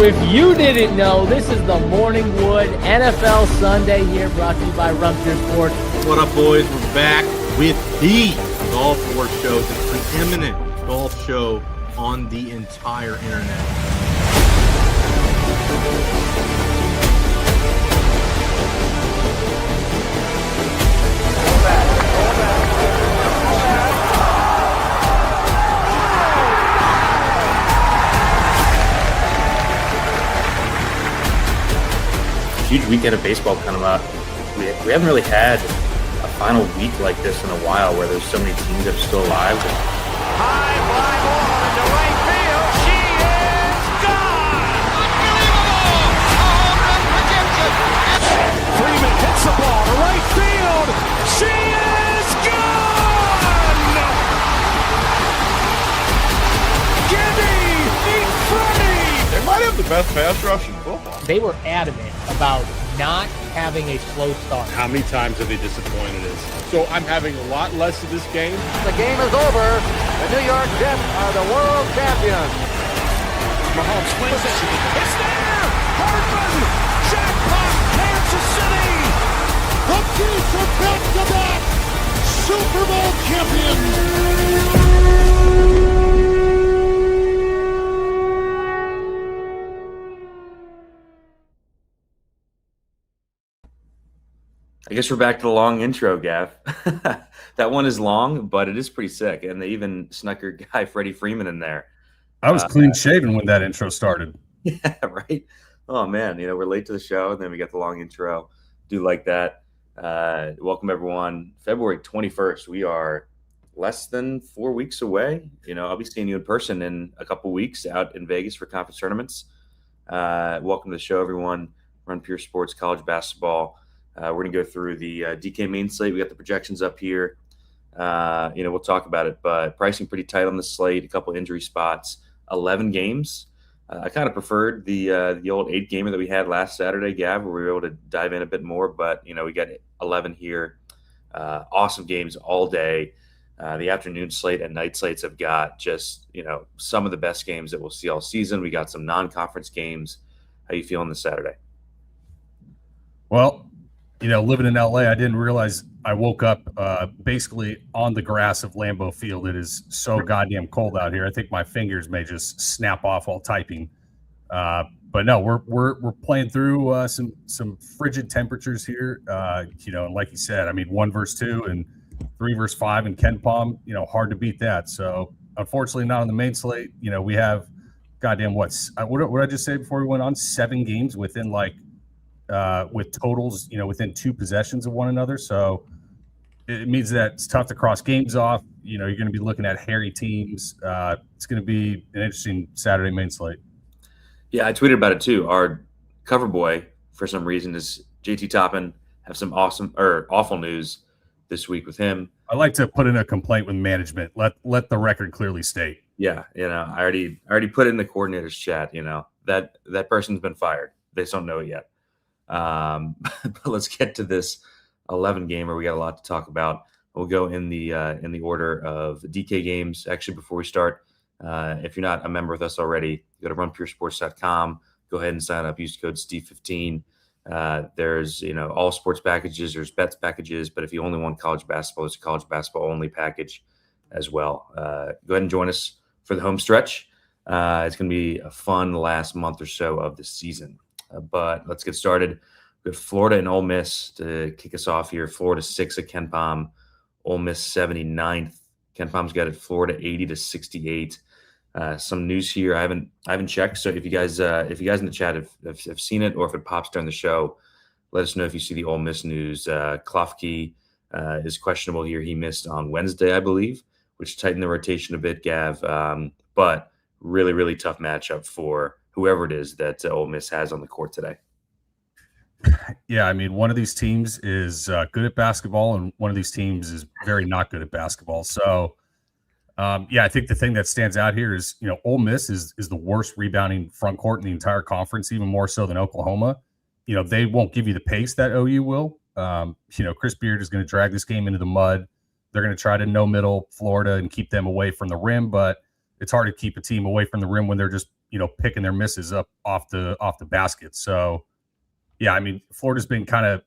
if you didn't know, this is the Morningwood NFL Sunday here, brought to you by Rumpier Sports. What up, boys? We're back with the Golf Wars Show, the preeminent golf show on the entire internet. Huge weekend of baseball coming up. We haven't really had a final week like this in a while where there's so many teams that are still alive. High fly ball into right field. She is gone! Unbelievable! A home run for Gibson. Freeman hits the ball to right field. She is gone! Gibby in front. They might have the best pass rush in football. They were adamant about not having a slow start. How many times have they disappointed us? So I'm having a lot less of this game. The game is over. The New York Jets are the world champions. Mahomes swings it. It's there! Hardman! Jackpot! Kansas City! The Chiefs are back-to-back Super Bowl champions! I guess we're back to the long intro, Gav. That one is long, but it is pretty sick. And they even snuck your guy, Freddie Freeman, in there. I was clean shaven when that intro started. Yeah, right? Oh, man. We're late to the show, and then we got the long intro. Do like that. Welcome, everyone. February 21st. We are less than 4 weeks away. I'll be seeing you in person in a couple weeks out in Vegas for conference tournaments. Welcome to the show, everyone. Run Pure Sports College Basketball. We're going to go through the DK main slate. We got the projections up here. We'll talk about it, but pricing pretty tight on the slate. A couple injury spots. 11 games. I kind of preferred the old 8-gamer that we had last Saturday, Gav, where we were able to dive in a bit more. But we got 11 here. Awesome games all day. The afternoon slate and night slates have got just some of the best games that we'll see all season. We got some non-conference games. How you feeling this Saturday? Well, living in LA, I didn't realize I woke up basically on the grass of Lambeau Field. It is so goddamn cold out here. I think my fingers may just snap off while typing. But no, we're playing through some frigid temperatures here. And like you said, 1 versus 2 and 3 versus 5 in Ken Palm. Hard to beat that. So unfortunately, not on the main slate. We have goddamn what did I just say before we went on? 7 games within with totals, within 2 possessions of one another. So it means that it's tough to cross games off. You're going to be looking at hairy teams. It's going to be an interesting Saturday main slate. Yeah, I tweeted about it too. Our cover boy, for some reason, is JT Toppin. Have some awful news this week with him. I like to put in a complaint with management. Let the record clearly state. Yeah, I already put it in the coordinators chat. That person's been fired. They just don't know it yet. But let's get to this 11 gamer. We got a lot to talk about. We'll go in the order of DK games. Actually, before we start, if you're not a member with us already, go to runpuresports.com. Go ahead and sign up. Use code Steve15. There's all sports packages. There's bets packages. But if you only want college basketball, there's a college basketball only package as well. Go ahead and join us for the home stretch. It's going to be a fun last month or so of the season. But let's get started. We have Florida and Ole Miss to kick us off here. Florida 6 at Ken Palm, Ole Miss 79th. Ken Palm's got it Florida 80-68. Some news here. I haven't checked. So if you guys in the chat have seen it, or if it pops during the show, let us know if you see the Ole Miss news. Klofke is questionable here. He missed on Wednesday, I believe, which tightened the rotation a bit, Gav. But really, really tough matchup for whoever it is that Ole Miss has on the court today. Yeah, one of these teams is good at basketball, and one of these teams is very not good at basketball. So, I think the thing that stands out here is, Ole Miss is the worst rebounding front court in the entire conference, even more so than Oklahoma. They won't give you the pace that OU will. Chris Beard is going to drag this game into the mud. They're going to try to no-middle Florida and keep them away from the rim, but it's hard to keep a team away from the rim when they're just picking their misses up off the basket. So, yeah, I mean, Florida's been kind of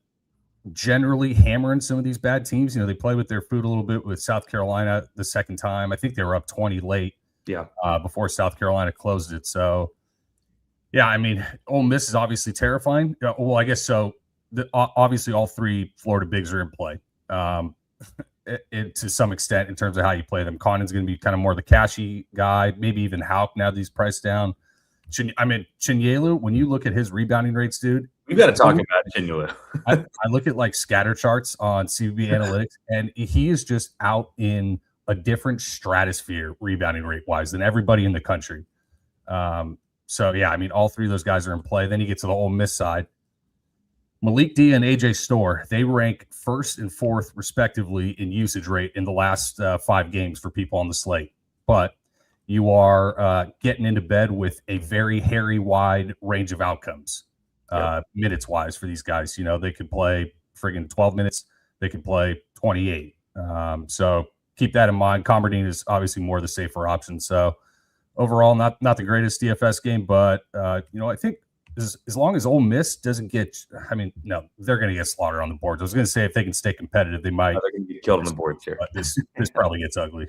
generally hammering some of these bad teams. They play with their food a little bit with South Carolina the second time. I think they were up 20 late before South Carolina closed it. So, yeah, I mean, Ole Miss is obviously terrifying. Well, I guess so. Obviously, all three Florida bigs are in play to some extent in terms of how you play them. Condon's going to be kind of more the cashy guy, maybe even Houck now that he's priced down. Chinyelu, when you look at his rebounding rates, dude, we got to talk about Chinyelu. I look at like scatter charts on CBB Analytics, and he is just out in a different stratosphere rebounding rate wise than everybody in the country. So yeah, I mean, all three of those guys are in play. Then you get to the Ole Miss side. Malik D and AJ Storr, they rank first and fourth respectively in usage rate in the last 5 games for people on the slate. But you are getting into bed with a very hairy wide range of outcomes, minutes wise for these guys. They could play friggin' 12 minutes. They could play 28. So keep that in mind. Combardine is obviously more the safer option. So overall, not the greatest DFS game, but I think as long as Ole Miss doesn't get, no, they're going to get slaughtered on the boards. I was going to say if they can stay competitive, they might. They're going to get killed on the boards here. But this probably gets ugly.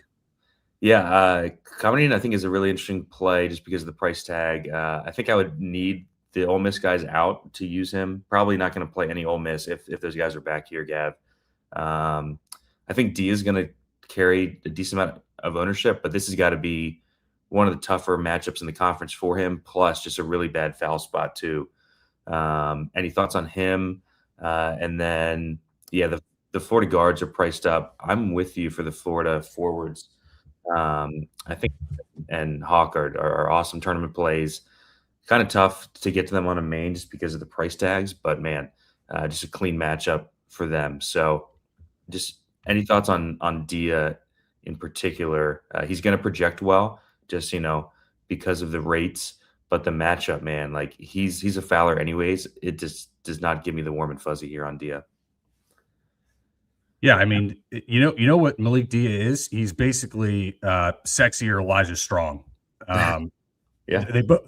Yeah, Combardine I think is a really interesting play just because of the price tag. I think I would need the Ole Miss guys out to use him. Probably not going to play any Ole Miss if those guys are back here, Gav. I think D is going to carry a decent amount of ownership, but this has got to be one of the tougher matchups in the conference for him, plus just a really bad foul spot too. Any thoughts on him? And then, yeah, the Florida guards are priced up. I'm with you for the Florida forwards. I think and Hawk are awesome tournament plays. Kind of tough to get to them on a main just because of the price tags, but man, just a clean matchup for them. So just any thoughts on Dia in particular? He's going to project well, just, because of the rates, but the matchup, man, like he's a fouler anyways. It just does not give me the warm and fuzzy here on Dia. Yeah, I mean, you know what Malik Dia is? He's basically sexier Elijah Strong. Yeah, they both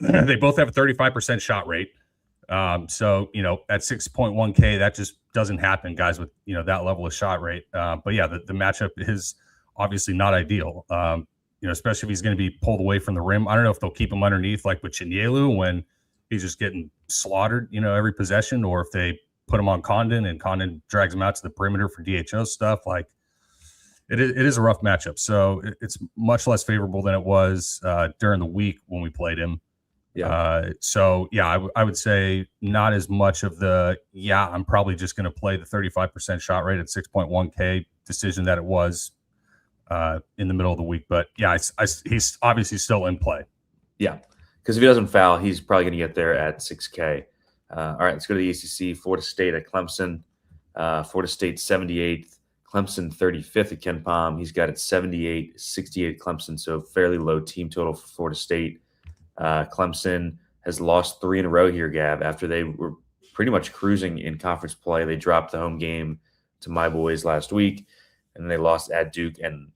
have a 35% shot rate. So at 6.1K, that just doesn't happen, guys, with that level of shot rate. But yeah, the matchup is obviously not ideal. Especially if he's going to be pulled away from the rim. I don't know if they'll keep him underneath like with Chinyelu when he's just getting slaughtered, every possession, or if they put him on Condon and Condon drags him out to the perimeter for DHO stuff. Like it is a rough matchup. So it's much less favorable than it was during the week when we played him. Yeah. I would say not as much of the, I'm probably just going to play the 35% shot rate at 6.1K decision that it was in the middle of the week. But yeah, he's obviously still in play. Yeah, because if he doesn't foul, he's probably going to get there at 6K. All right, let's go to the ACC. Florida State at Clemson. Florida State 78th, Clemson 35th at Ken Pom. He's got it 78, 68 Clemson, so fairly low team total for Florida State. Clemson has lost 3 in a row here, Gav, after they were pretty much cruising in conference play. They dropped the home game to my boys last week, and they lost at Duke and,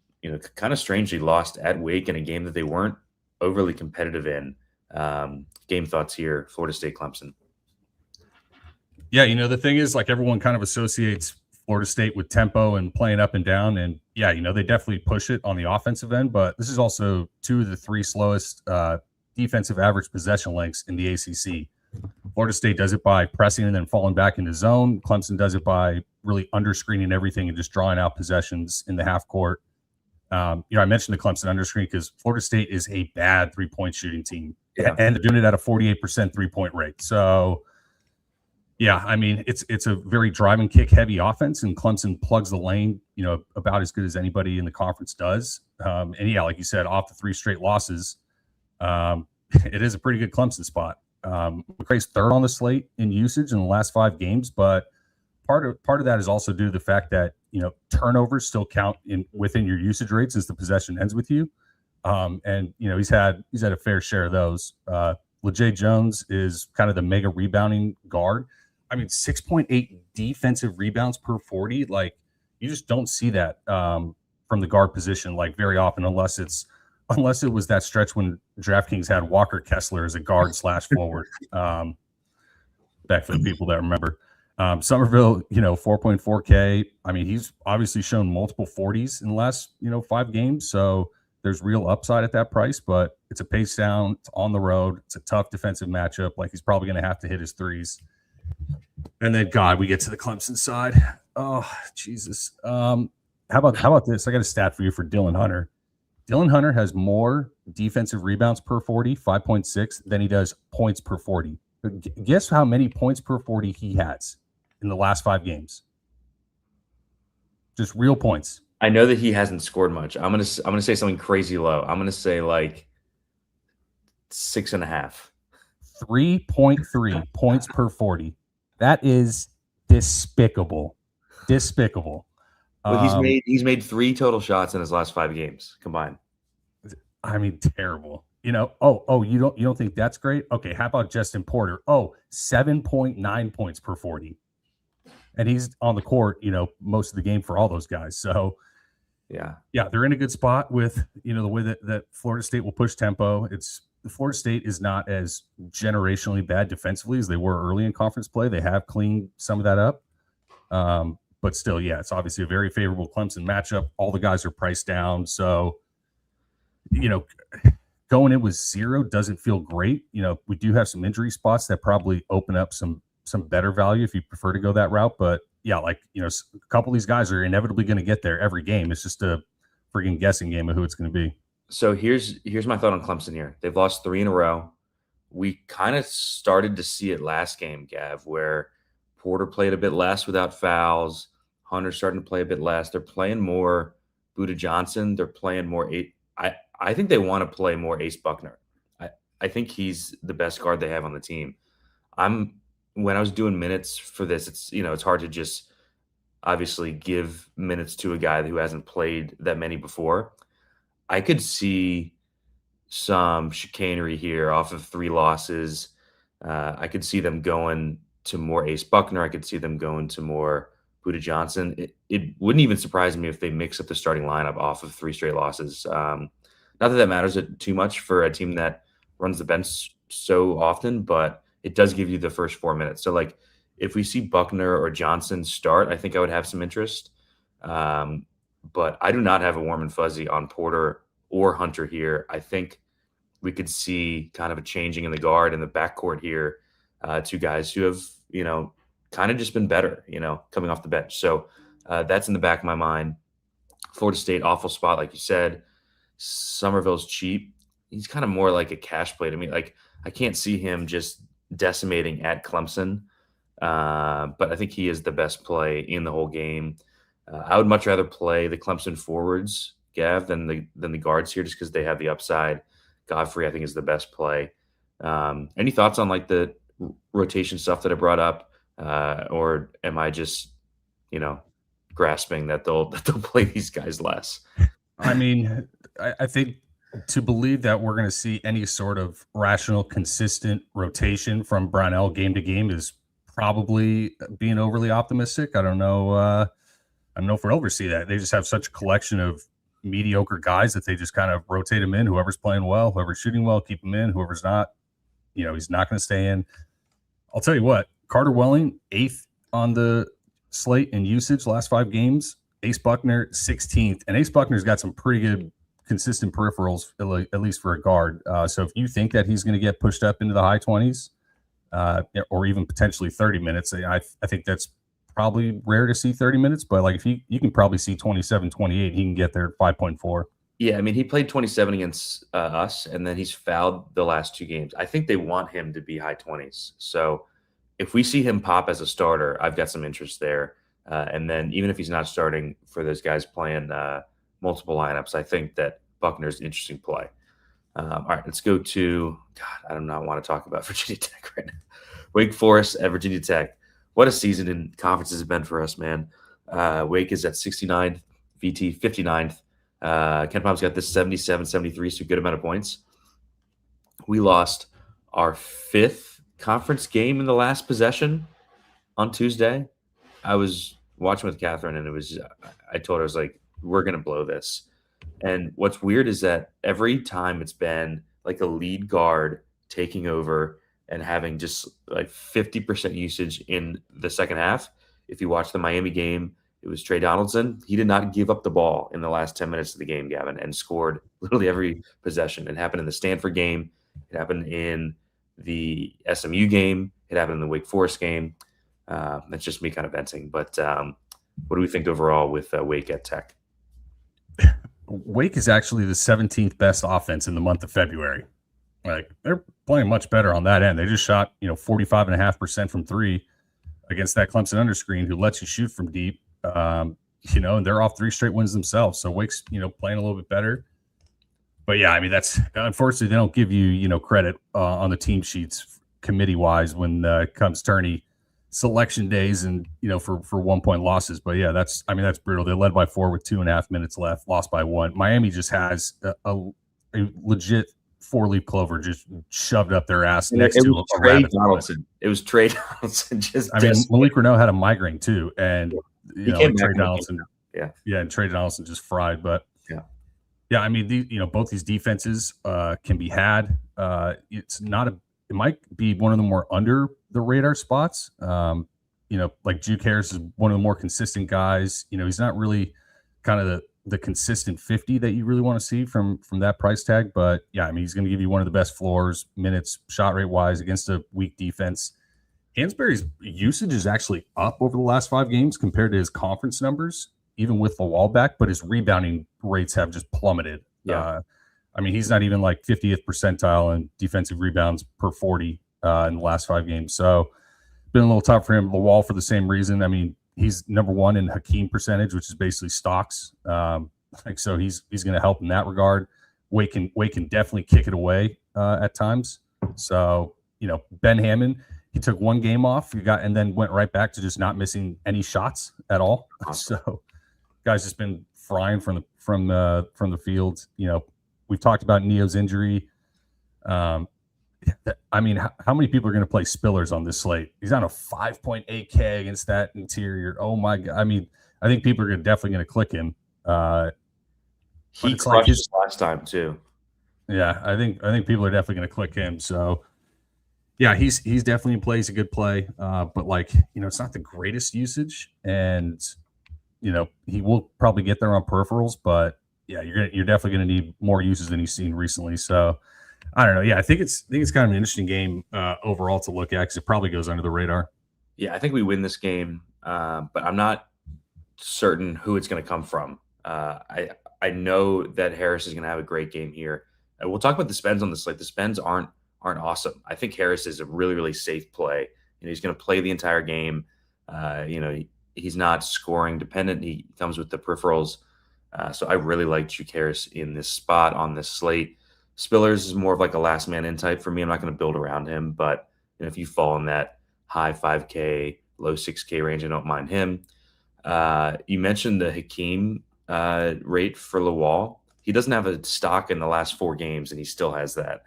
kind of strangely lost at Wake in a game that they weren't overly competitive in. Game thoughts here, Florida State, Clemson. Yeah, the thing is, like, everyone kind of associates Florida State with tempo and playing up and down. And yeah, they definitely push it on the offensive end, but this is also 2 of the 3 slowest defensive average possession lengths in the ACC. Florida State does it by pressing and then falling back into zone. Clemson does it by really underscreening everything and just drawing out possessions in the half court. I mentioned the Clemson underscreen because Florida State is a bad 3-point shooting team, and they're doing it at a 48% 3-point rate. So yeah, I mean, it's a very drive and kick heavy offense, and Clemson plugs the lane, about as good as anybody in the conference does. And yeah, like you said, off the 3 straight losses, it is a pretty good Clemson spot. McCray's 3rd on the slate in usage in the last 5 games, but part of that is also due to the fact that turnovers still count within your usage rates as the possession ends with you. And he's had a fair share of those. LeJay Jones is kind of the mega rebounding guard. I mean, 6.8 defensive rebounds per 40. Like, you just don't see that from the guard position like very often, unless it's unless it was that stretch when DraftKings had Walker Kessler as a guard / forward. Back for the people that remember. Somerville, 4.4K. I mean, he's obviously shown multiple 40s in the last, 5 games. So there's real upside at that price, but it's a pace down. It's on the road. It's a tough defensive matchup. Like, he's probably going to have to hit his threes. And then, God, we get to the Clemson side. Oh, Jesus. How about this? I got a stat for you for Dylan Hunter. Dylan Hunter has more defensive rebounds per 40, 5.6, than he does points per 40. Guess how many points per 40 he has in the last 5 games? Just real points. I know that he hasn't scored much. I'm gonna say something crazy low. I'm gonna say like 6.5. 3.3 points per 40. That is despicable. Despicable. Well, he's made 3 total shots in his last 5 games combined. I mean, terrible. You don't think that's great? Okay, how about Justin Porter? 7.9 points per 40. And he's on the court, most of the game for all those guys. So yeah, they're in a good spot with, the way that Florida State will push tempo. Florida State is not as generationally bad defensively as they were early in conference play. They have cleaned some of that up. But still, yeah, it's obviously a very favorable Clemson matchup. All the guys are priced down. So, going in with 0 doesn't feel great. We do have some injury spots that probably open up some better value if you prefer to go that route. But yeah, a couple of these guys are inevitably going to get there every game. It's just a friggin' guessing game of who it's going to be. So here's my thought on Clemson here. They've lost 3 in a row. We kind of started to see it last game, Gav, where Porter played a bit less without fouls. Hunter's starting to play a bit less. They're playing more Buda Johnson. They're playing more I think they want to play more Ace Buckner. I think he's the best guard they have on the team. When I was doing minutes for this, it's hard to just obviously give minutes to a guy who hasn't played that many before. I could see some chicanery here off of 3 losses. I could see them going to more Ace Buckner. I could see them going to more Buda Johnson. It wouldn't even surprise me if they mix up the starting lineup off of 3 straight losses. Not that matters too much for a team that runs the bench so often, but it does give you the first 4 minutes. So, if we see Buckner or Johnson start, I think I would have some interest. But I do not have a warm and fuzzy on Porter or Hunter here. I think we could see kind of a changing in the guard and the backcourt here. 2 guys who have, kind of just been better, coming off the bench. So that's in the back of my mind. Florida State, awful spot, like you said. Somerville's cheap. He's kind of more like a cash play to me. I can't see him just decimating at Clemson. But I think he is the best play in the whole game. I would much rather play the Clemson forwards, Gav, than the guards here, just because they have the upside. Godfrey, I think, is the best play. Any thoughts on the rotation stuff that I brought up, or am I just, grasping that they'll play these guys less? I mean, I think to believe that we're going to see any sort of rational, consistent rotation from Brownell game to game is probably being overly optimistic. I don't know if we'll ever see that. They just have such a collection of mediocre guys that they just kind of rotate them in. Whoever's playing well, whoever's shooting well, keep him in. Whoever's not, he's not going to stay in. I'll tell you what, Carter Welling, 8th on the slate in usage last 5 games. Ace Buckner, 16th. And Ace Buckner's got some pretty good consistent peripherals, at least for a guard. So if you think that he's going to get pushed up into the high 20s or even potentially 30 minutes, I think that's probably rare to see 30 minutes. But if you can probably see 27, 28, he can get there at 5.4. Yeah, I mean, he played 27 against us, and then he's fouled the last 2 games. I think they want him to be high 20s. So if we see him pop as a starter, I've got some interest there. And then even if he's not starting for those guys playing multiple lineups, I think that Buckner's an interesting play. All right, let's go to – God, I do not want to talk about Virginia Tech right now. Wake Forest at Virginia Tech. What a season in conferences has been for us, man. Wake is at 69th, VT 59th. Ken Palm's got this 77-73, so good amount of points. We lost our 5th conference game in the last possession on Tuesday. I was watching with Catherine, and I told her, I was like, we're going to blow this. And what's weird is that every time it's been like a lead guard taking over and having just like 50% usage in the second half. If you watch the Miami game, it was Trey Donaldson. He did not give up the ball in the last 10 minutes of the game, Gavin, and scored literally every possession. It happened in the Stanford game. It happened in the SMU game. It happened in the Wake Forest game. That's just me kind of venting. But what do we think overall with Wake at Tech? Wake is actually the 17th best offense in the month of February. Like, they're playing much better on that end. They just shot, 45.5% from three against that Clemson underscreen, who lets you shoot from deep. And they're off 3 straight wins themselves. So Wake's, playing a little bit better. But yeah, I mean, that's unfortunately they don't give you, credit on the team sheets committee wise when it comes tourney selection days and, for 1-point losses. But yeah, that's brutal. They led by 4 with 2.5 minutes left, lost by 1. Miami just has a legit 4-leaf clover just shoved up their ass next to a Trey rabbit. Donaldson. It was Trey Donaldson. Malik Renault had a migraine too, and Trey Donaldson, and Trey Donaldson just fried. But yeah, I mean, both these defenses can be had. It might be one of the more under the radar spots. Like Juke Harris is one of the more consistent guys. He's not really kind of the consistent 50 that you really want to see from that price tag. But yeah, I mean, he's going to give you one of the best floors, minutes, shot rate wise against a weak defense. Hansberry's usage is actually up over the last 5 games compared to his conference numbers, even with the wall back, but his rebounding rates have just plummeted. Yeah. I mean, he's not even like 50th percentile in defensive rebounds per 40 in the last 5 games. So been a little tough for him. The wall for the same reason. I mean, he's number 1 in Hakeem percentage, which is basically stocks. So he's going to help in that regard. Wake can definitely kick it away at times. So, Ben Hammond, he took 1 game off, and then went right back to just not missing any shots at all. So guy's just been frying from the field. We've talked about Neo's injury. I mean, how many people are going to play Spillers on this slate? He's on a 5.8K against that interior. Oh my God! I mean, I think people are definitely going to click him. He crushed his last time too. Yeah, I think people are definitely going to click him. So yeah, he's definitely in play. He's a good play, but it's not the greatest usage, and he will probably get there on peripherals, but yeah, you're definitely going to need more uses than you've seen recently. So I don't know. Yeah, I think it's kind of an interesting game overall to look at because it probably goes under the radar. Yeah, I think we win this game, but I'm not certain who it's going to come from. I know that Harris is going to have a great game here. We'll talk about the spends on this. Like the spends aren't awesome. I think Harris is a really, really safe play. He's going to play the entire game. He's not scoring dependent. He comes with the peripherals. So I really like Juke Harris in this spot on this slate. Spillers is more of like a last man in type for me. I'm not going to build around him, but if you fall in that high 5K, low 6K range, I don't mind him. You mentioned the Hakeem rate for Lawal. He doesn't have a stock in the last 4 games, and he still has that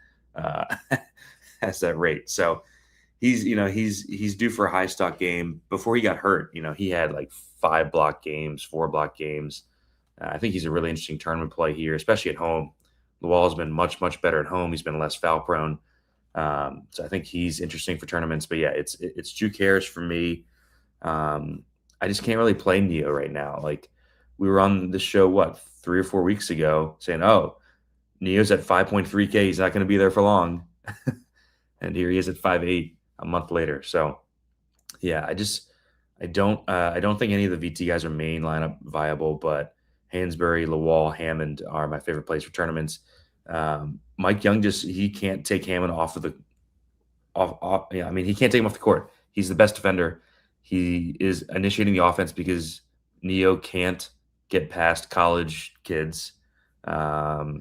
rate. So he's due for a high stock game. Before he got hurt, he had like 5 block games, 4 block games. I think he's a really interesting tournament play here, especially at home. Lawal has been much, much better at home. He's been less foul prone. So I think he's interesting for tournaments. But yeah, it's Juke Harris for me. I just can't really play Neo right now. Like we were on the show, 3 or 4 weeks ago saying, oh, Neo's at 5.3K. He's not going to be there for long. And here he is at 5.8 a month later. So yeah, I don't think any of the VT guys are main lineup viable, but Hansberry, Lawal, Hammond are my favorite plays for tournaments. Mike Young he can't take Hammond off of the he can't take him off the court. He's the best defender. He is initiating the offense because Neo can't get past college kids off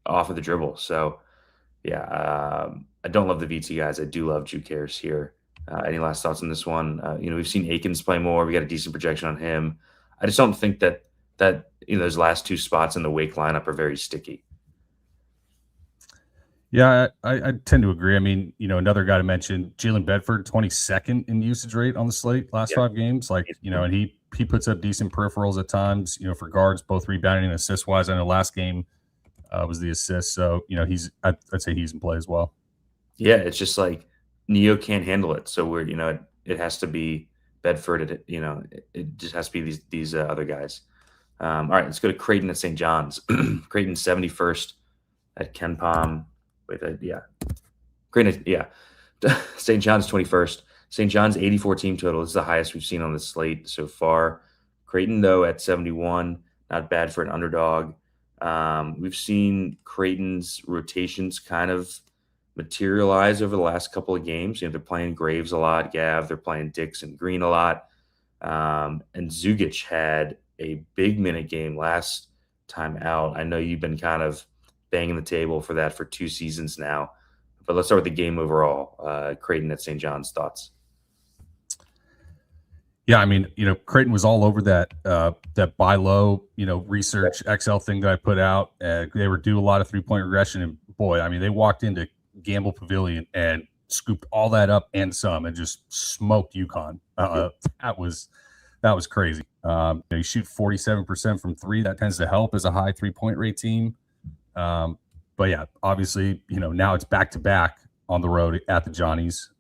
of the dribble. So yeah, I don't love the VT guys. I do love Juke Harris here. Any last thoughts on this one? We've seen Akins play more. We got a decent projection on him. I just don't think that those last 2 spots in the Wake lineup are very sticky. Yeah, I tend to agree. I mean, another guy to mention, Jalen Bedford, 22nd in usage rate on the slate last Yeah. 5 games. And he puts up decent peripherals at times, for guards, both rebounding and assist wise. I know last game was the assist. So, I'd say he's in play as well. Yeah, it's just like Neo can't handle it. So it has to be Bedford. It just has to be these other guys. All right, let's go to Creighton at St. John's. Creighton 71st at Ken Palm. Wait, yeah. Creighton, yeah. St. John's 21st. St. John's 84 team total. This is the highest we've seen on the slate so far. Creighton, though, at 71. Not bad for an underdog. We've seen Creighton's rotations kind of materialize over the last couple of games. They're playing Graves a lot, Gav. They're playing Dix and Green a lot. And Zugic had a big minute game last time out. I know you've been kind of banging the table for that for 2 seasons now. But let's start with the game overall. Creighton at St. John's, thoughts? Yeah, I mean, Creighton was all over that buy low, research Excel thing that I put out. They were due a lot of 3-point regression, and boy, I mean, they walked into Gamble Pavilion and scooped all that up and some, and just smoked UConn. That was crazy. You shoot 47% from 3. That tends to help as a high 3-point rate team. But yeah, obviously, now it's back to back on the road at the Johnnies.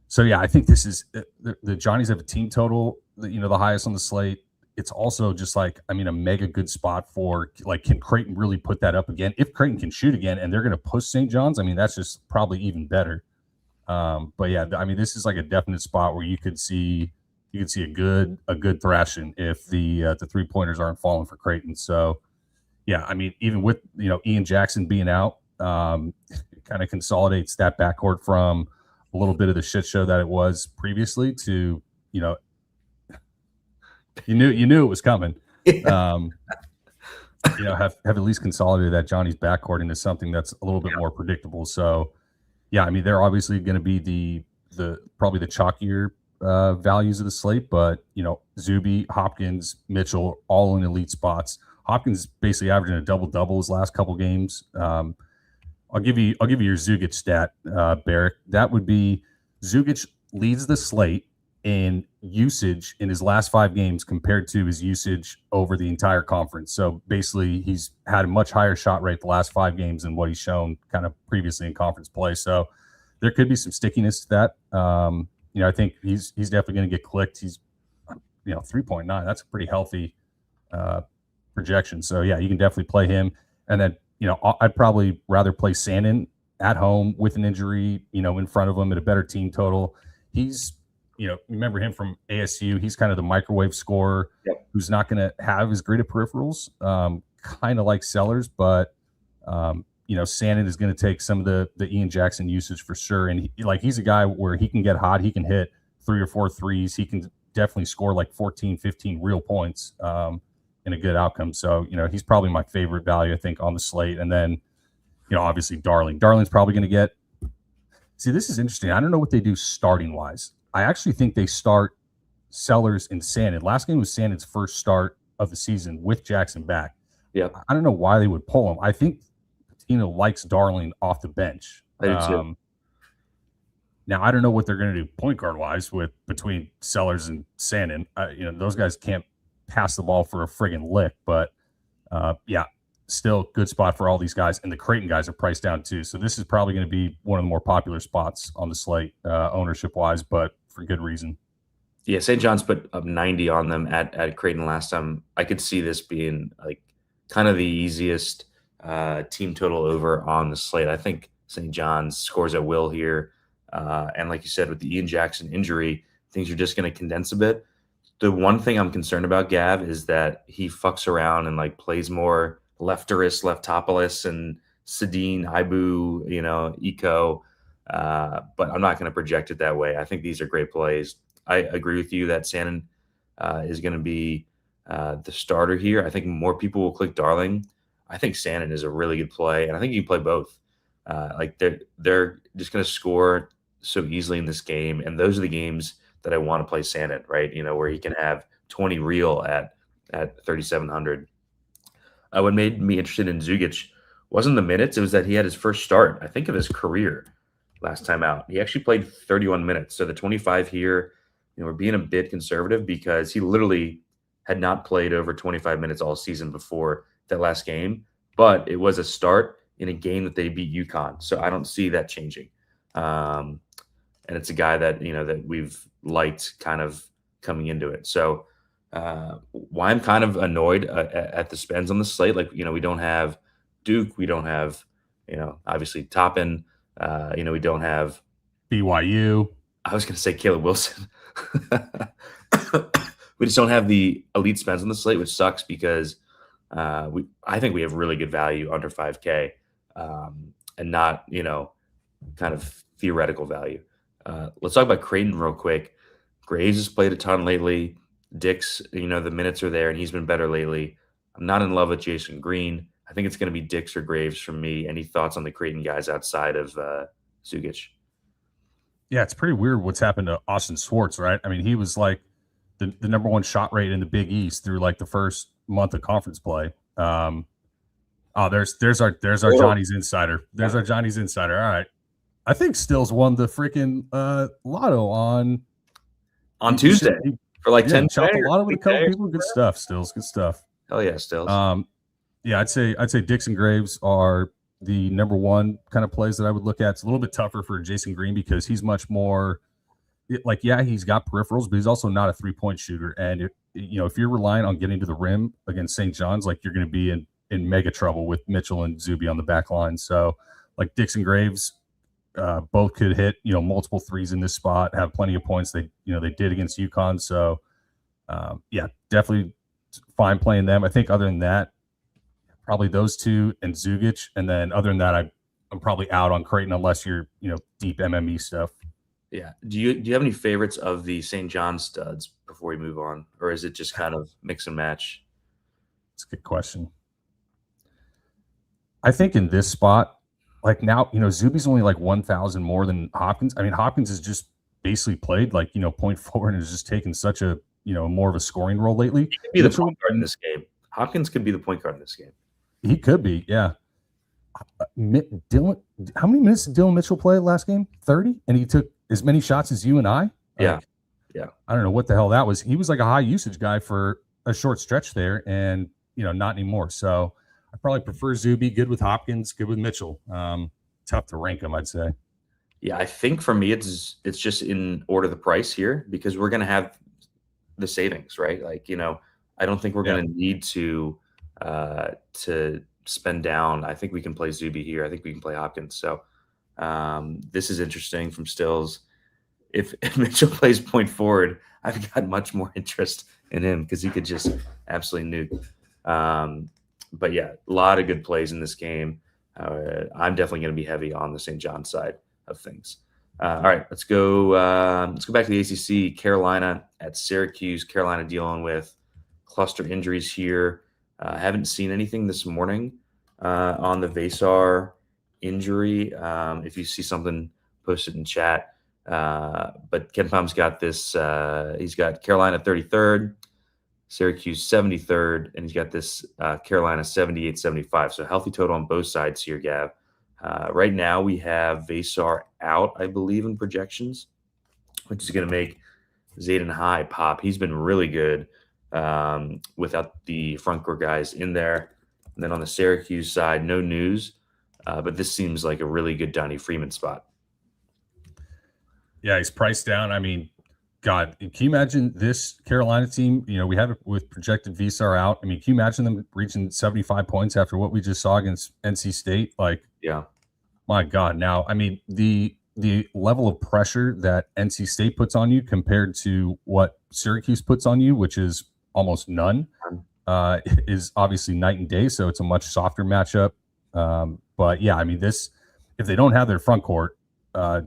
So yeah, I think this is the Johnnies have a team total, the highest on the slate. It's also just a mega good spot for can Creighton really put that up again? If Creighton can shoot again and they're going to push St. John's, I mean, that's just probably even better. But yeah, I mean, this is a definite spot where you could see a good thrashing if the 3-pointers aren't falling for Creighton. So yeah, I mean, even with Ian Jackson being out, it kind of consolidates that backcourt from a little bit of the shit show that it was previously to you knew it was coming. Have at least consolidated that Johnny's backcourt into something that's a little bit more predictable. So yeah, I mean, they're obviously going to be the probably the chalkier values of the slate, but Zuby, Hopkins, Mitchell, all in elite spots. Hopkins basically averaging a double-double his last couple games. I'll give you your Zugic stat, Barrick. That would be Zugic leads the slate in usage in his last 5 games compared to his usage over the entire conference. So basically, he's had a much higher shot rate the last 5 games than what he's shown kind of previously in conference play. So there could be some stickiness to that. I think he's definitely going to get clicked. He's 3.9. That's a pretty healthy projection. So yeah, you can definitely play him. And then I'd probably rather play Sandin at home with an injury, in front of him at a better team total. He's, remember him from ASU. He's kind of the microwave scorer who's not going to have as great of peripherals, kind of like Sellers, but Sandin is going to take some of the Ian Jackson usage for sure. And he's a guy where he can get hot. He can hit 3 or 4 threes. He can definitely score 14, 15 real points. In a good outcome. So, he's probably my favorite value, I think, on the slate. And then, obviously Darling. Darling's probably going to get – see, this is interesting. I don't know what they do starting-wise. I actually think they start Sellers and Sandin. Last game was Sandin's first start of the season with Jackson back. Yeah. I don't know why they would pull him. I think Patino likes Darling off the bench. I do too. Now, I don't know what they're going to do point guard-wise between Sellers and Sandin. Those guys can't pass the ball for a friggin' lick, but yeah, still good spot for all these guys, and the Creighton guys are priced down too. So this is probably going to be one of the more popular spots on the slate, ownership wise, but for good reason. Yeah, St. John's put up 90 on them at Creighton last time. I could see this being kind of the easiest team total over on the slate. I think St. John's scores at will here, and like you said, with the Ian Jackson injury, things are just going to condense a bit. The one thing I'm concerned about, Gav, is that he fucks around and plays more lefterist, leftopolis, and Sedin, Ibu, Eco. But I'm not going to project it that way. I think these are great plays. I agree with you that Sandin is going to be the starter here. I think more people will click Darling. I think Sandin is a really good play, and I think you can play both. They're just going to score so easily in this game, and those are the games that I want to play Sandin, right? Where he can have 20 real at 3,700. What made me interested in Zugic wasn't the minutes. It was that he had his first start, I think, of his career last time out. He actually played 31 minutes. So the 25 here, we're being a bit conservative because he literally had not played over 25 minutes all season before that last game. But it was a start in a game that they beat UConn. So I don't see that changing. And it's a guy that, that we've liked kind of coming into it. So why I'm kind of annoyed at the spends on the slate, like, we don't have Duke, we don't have, obviously Toppin, we don't have BYU. I was going to say Caleb Wilson. We just don't have the elite spends on the slate, which sucks because I think we have really good value under 5K and not, kind of theoretical value. Let's talk about Creighton real quick. Graves has played a ton lately. Dix, the minutes are there, and he's been better lately. I'm not in love with Jason Green. I think it's going to be Dix or Graves from me. Any thoughts on the Creighton guys outside of Zugic? Yeah, it's pretty weird what's happened to Austin Swartz, right? I mean, he was like the number one shot rate in the Big East through like the first month of conference play. There's our Johnny's Insider. There's our Johnny's Insider. All right. I think Stills won the freaking lotto on Tuesday for like 10 chopped a lotto with a couple people. Good stuff, Stills. Good stuff. Hell yeah, Stills. Yeah, I'd say Dix and Graves are the number one kind of plays that I would look at. It's a little bit tougher for Jason Green because he's much more he's got peripherals, but he's also not a 3-point shooter. And if you're relying on getting to the rim against St. John's, like, you're going to be in mega trouble with Mitchell and Zuby on the back line. So like Dix and Graves, both could hit, multiple threes in this spot, have plenty of points. They did against UConn. So definitely fine playing them. I think other than that, probably those two and Zugic. And then other than that, I'm probably out on Creighton unless you're, deep MME stuff. Yeah. Do you have any favorites of the St. John's studs before we move on? Or is it just kind of mix and match? It's a good question. I think in this spot, like now, Zuby's only like 1,000 more than Hopkins. I mean, Hopkins has just basically played like, point forward and has just taken such a, more of a scoring role lately. He could be the point guard in this game. Hopkins could be the point guard in this game. He could be, yeah. Dylan, how many minutes did Dylan Mitchell play last game? 30? And he took as many shots as you and I? Yeah. I don't know what the hell that was. He was like a high usage guy for a short stretch there and, not anymore. So I probably prefer Zuby, good with Hopkins, good with Mitchell. Tough to rank him, I'd say. Yeah, I think for me, it's just in order the price here because we're going to have the savings, right? Like, I don't think we're going to need to spend down. I think we can play Zuby here. I think we can play Hopkins. So this is interesting from Stills. If Mitchell plays point forward, I've got much more interest in him because he could just absolutely nuke. But yeah, a lot of good plays in this game. I'm definitely going to be heavy on the St. John side of things. All right, let's go back to the ACC. Carolina at Syracuse. Carolina dealing with cluster injuries here. Haven't seen anything this morning on the Vasar injury. If you see something, post it in chat. But Ken Palm's got this. He's got Carolina 33rd, Syracuse 73rd, and he's got this Carolina 78-75. So healthy total on both sides here, Gav. Right now we have Vasar out, I believe, in projections, which is going to make Zayden High pop. He's been really good without the front court guys in there. And then on the Syracuse side, no news, but this seems like a really good Donnie Freeman spot. Yeah, he's priced down. I mean, God, can you imagine this Carolina team? We have it with projected Vasar out. I mean, can you imagine them reaching 75 points after what we just saw against NC State? Like, yeah, my God. Now, I mean, the level of pressure that NC State puts on you compared to what Syracuse puts on you, which is almost none, is obviously night and day. So it's a much softer matchup. But yeah, I mean, if they don't have their front court,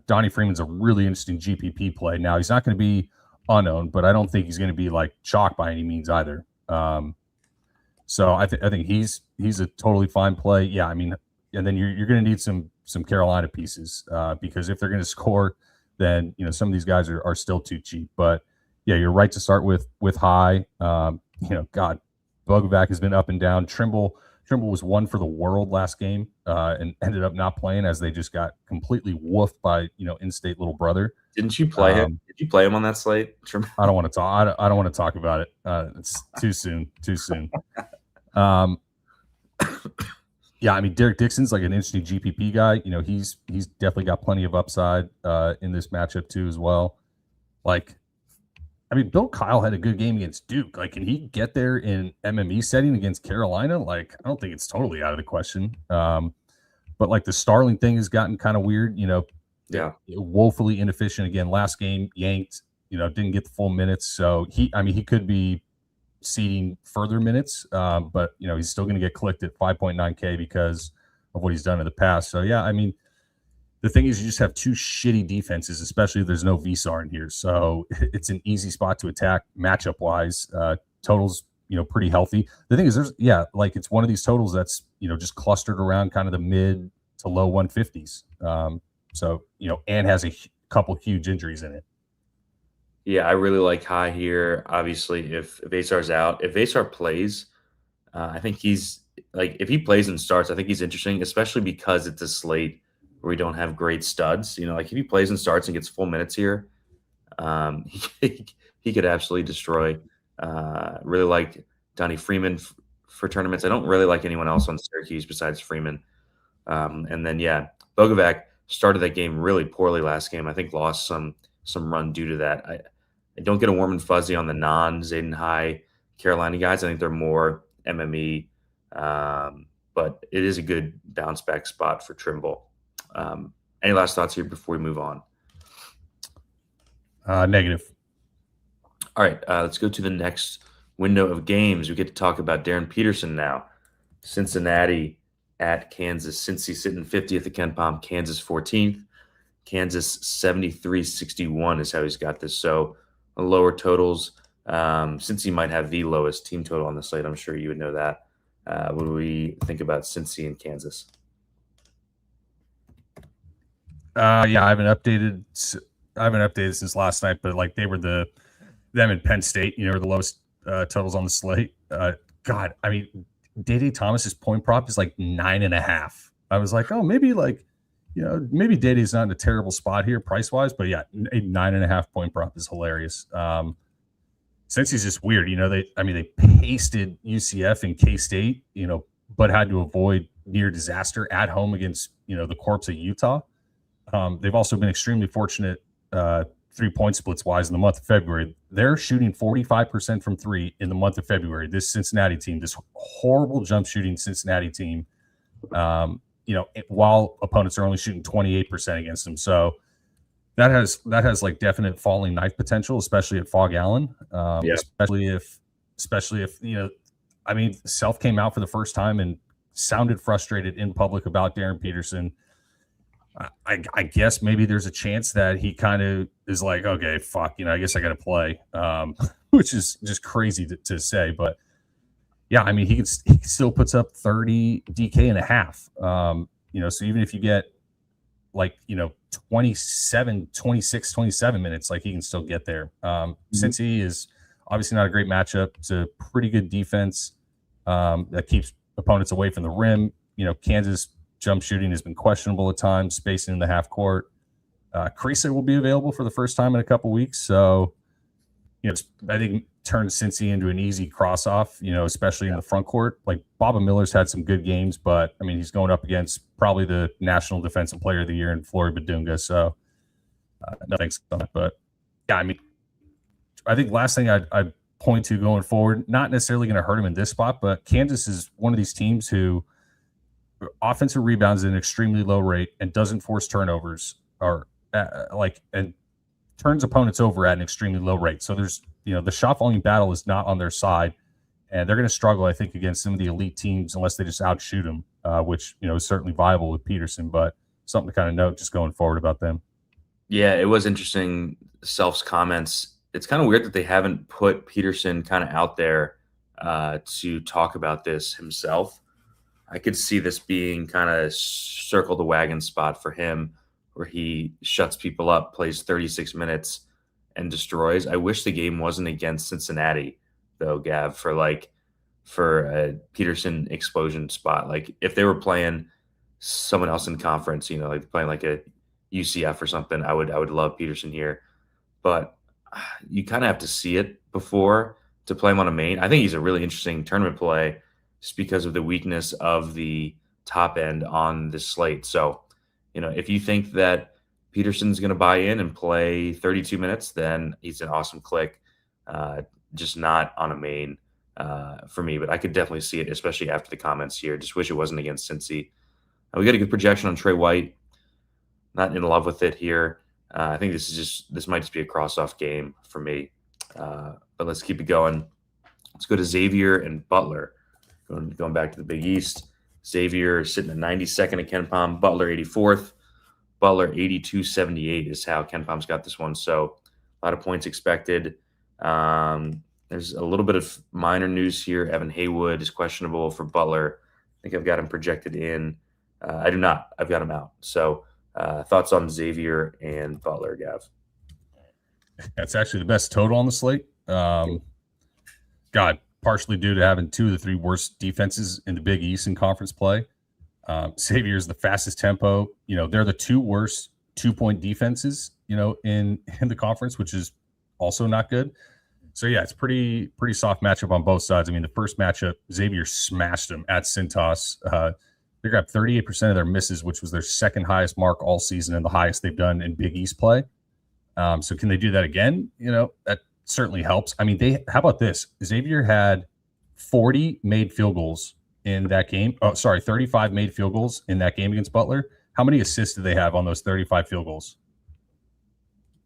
Donnie Freeman's a really interesting GPP play. Now, he's not going to be unowned, but I don't think he's going to be like chalk by any means either. So I think he's a totally fine play. Yeah, I mean, and then you're going to need some Carolina pieces because if they're going to score, then some of these guys are still too cheap. But yeah, you're right to start with High. God, Bogovac has been up and down. Trimble Trimble was 1 for the world last game and ended up not playing as they just got completely woofed by in-state little brother. Didn't you play him? Did you play him on that slate? I don't want to talk. I don't want to talk about it. It's too soon. Too soon. Yeah, I mean Derek Dixon's like an interesting GPP guy. He's definitely got plenty of upside in this matchup too as well. Like, I mean, Bill Kyle had a good game against Duke. Like, can he get there in MME setting against Carolina? Like, I don't think it's totally out of the question. But like the Starling thing has gotten kind of weird. Yeah, woefully inefficient again. Last game yanked. Didn't get the full minutes. So he could be seeding further minutes, but he's still going to get clicked at 5.9K because of what he's done in the past. So yeah, I mean, the thing is, you just have 2 shitty defenses, especially if there's no VSAR in here. So it's an easy spot to attack matchup wise. Totals, pretty healthy. The thing is, it's one of these totals that's just clustered around kind of the mid to low 150s. So and has a couple huge injuries in it. Yeah, I really like high here. Obviously, if Vasar's out, if Vasar plays, I think he's like, if he plays and starts, I think he's interesting, especially because it's a slate where we don't have great studs. Like if he plays and starts and gets full minutes here, he could absolutely destroy. Really like Donnie Freeman for tournaments. I don't really like anyone else on Syracuse besides Freeman. And then Bogovac started that game really poorly last game. I think lost some run due to that. I don't get a warm and fuzzy on the non-Zayden High Carolina guys. I think they're more MME, but it is a good bounce back spot for Trimble. Any last thoughts here before we move on? Negative. All right, let's go to the next window of games. We get to talk about Darren Peterson now. Cincinnati at Kansas. Cincy sitting 50th at Ken Palm. Kansas 14th. Kansas 73-61 is how he's got this. So lower totals. Cincy might have the lowest team total on the slate. I'm sure you would know that. What do we think about Cincy and Kansas? I haven't updated since last night, but like they were them in Penn State, were the lowest totals on the slate. God, I mean, Dede Thomas's point prop is like 9.5. I was like, oh, maybe maybe Dede's not in a terrible spot here price wise, but yeah, a 9.5 point prop is hilarious. Since he's just weird, they pasted UCF and K-State, but had to avoid near disaster at home against, the corpse of Utah. They've also been extremely fortunate 3-point splits wise in the month of February. They're shooting 45% from 3 in the month of February. This Cincinnati team, this horrible jump shooting Cincinnati team, while opponents are only shooting 28% against them. So that has like definite falling knife potential, especially at Fog Allen. Especially if Self came out for the first time and sounded frustrated in public about Darren Peterson. I guess maybe there's a chance that he kind of is like, okay, fuck, I guess I got to play, which is just crazy to say. But yeah, I mean, he still puts up 30 DK and a half. So even if you get 26, 27 minutes, like he can still get there. Since he is obviously not a great matchup, it's a pretty good defense that keeps opponents away from the rim. Kansas jump shooting has been questionable at times, spacing in the half court. Creasa will be available for the first time in a couple weeks. So, I think turns Cincy into an easy cross off, especially in the front court. Like Baba Miller's had some good games, but I mean, he's going up against probably the National Defensive Player of the Year in Flory Badunga. So, no thanks on that. But yeah, I mean, I think last thing I'd point to going forward, not necessarily going to hurt him in this spot, but Kansas is one of these teams who offensive rebounds at an extremely low rate and doesn't force turnovers and turns opponents over at an extremely low rate. So there's, the shot volume battle is not on their side, and they're going to struggle, I think, against some of the elite teams unless they just outshoot them, which, is certainly viable with Peterson, but something to kind of note just going forward about them. Yeah, it was interesting, Self's comments. It's kind of weird that they haven't put Peterson kind of out there to talk about this himself. I could see this being kind of circle the wagon spot for him where he shuts people up, plays 36 minutes and destroys. I wish the game wasn't against Cincinnati though, Gav, for for a Peterson explosion spot. Like if they were playing someone else in conference, like playing like a UCF or something, I would love Peterson here. But you kind of have to see it before to play him on a main. I think he's a really interesting tournament play just because of the weakness of the top end on the slate. So, if you think that Peterson's going to buy in and play 32 minutes, then he's an awesome click. Just not on a main for me, but I could definitely see it, especially after the comments here. Just wish it wasn't against Cincy. We got a good projection on Trey White. Not in love with it here. I think this might just be a cross-off game for me. But let's keep it going. Let's go to Xavier and Butler. Going back to the Big East. Xavier sitting at 92nd at Ken Pom. Butler 84th. Butler 82-78 is how Ken Pom's got this one. So a lot of points expected. There's a little bit of minor news here. Evan Haywood is questionable for Butler. I think I've got him projected in. I do not. I've got him out. So thoughts on Xavier and Butler, Gav? That's actually the best total on the slate. Partially due to having two of the three worst defenses in the Big East in conference play. Xavier is the fastest tempo. They're the two worst 2-point defenses, in the conference, which is also not good. So yeah, it's pretty soft matchup on both sides. I mean, the first matchup, Xavier smashed them at Cintas. They grabbed 38% of their misses, which was their second highest mark all season and the highest they've done in Big East play. So can they do that again? That certainly helps. I mean, how about this? Xavier had 40 made field goals in that game. 35 made field goals in that game against Butler. How many assists did they have on those 35 field goals?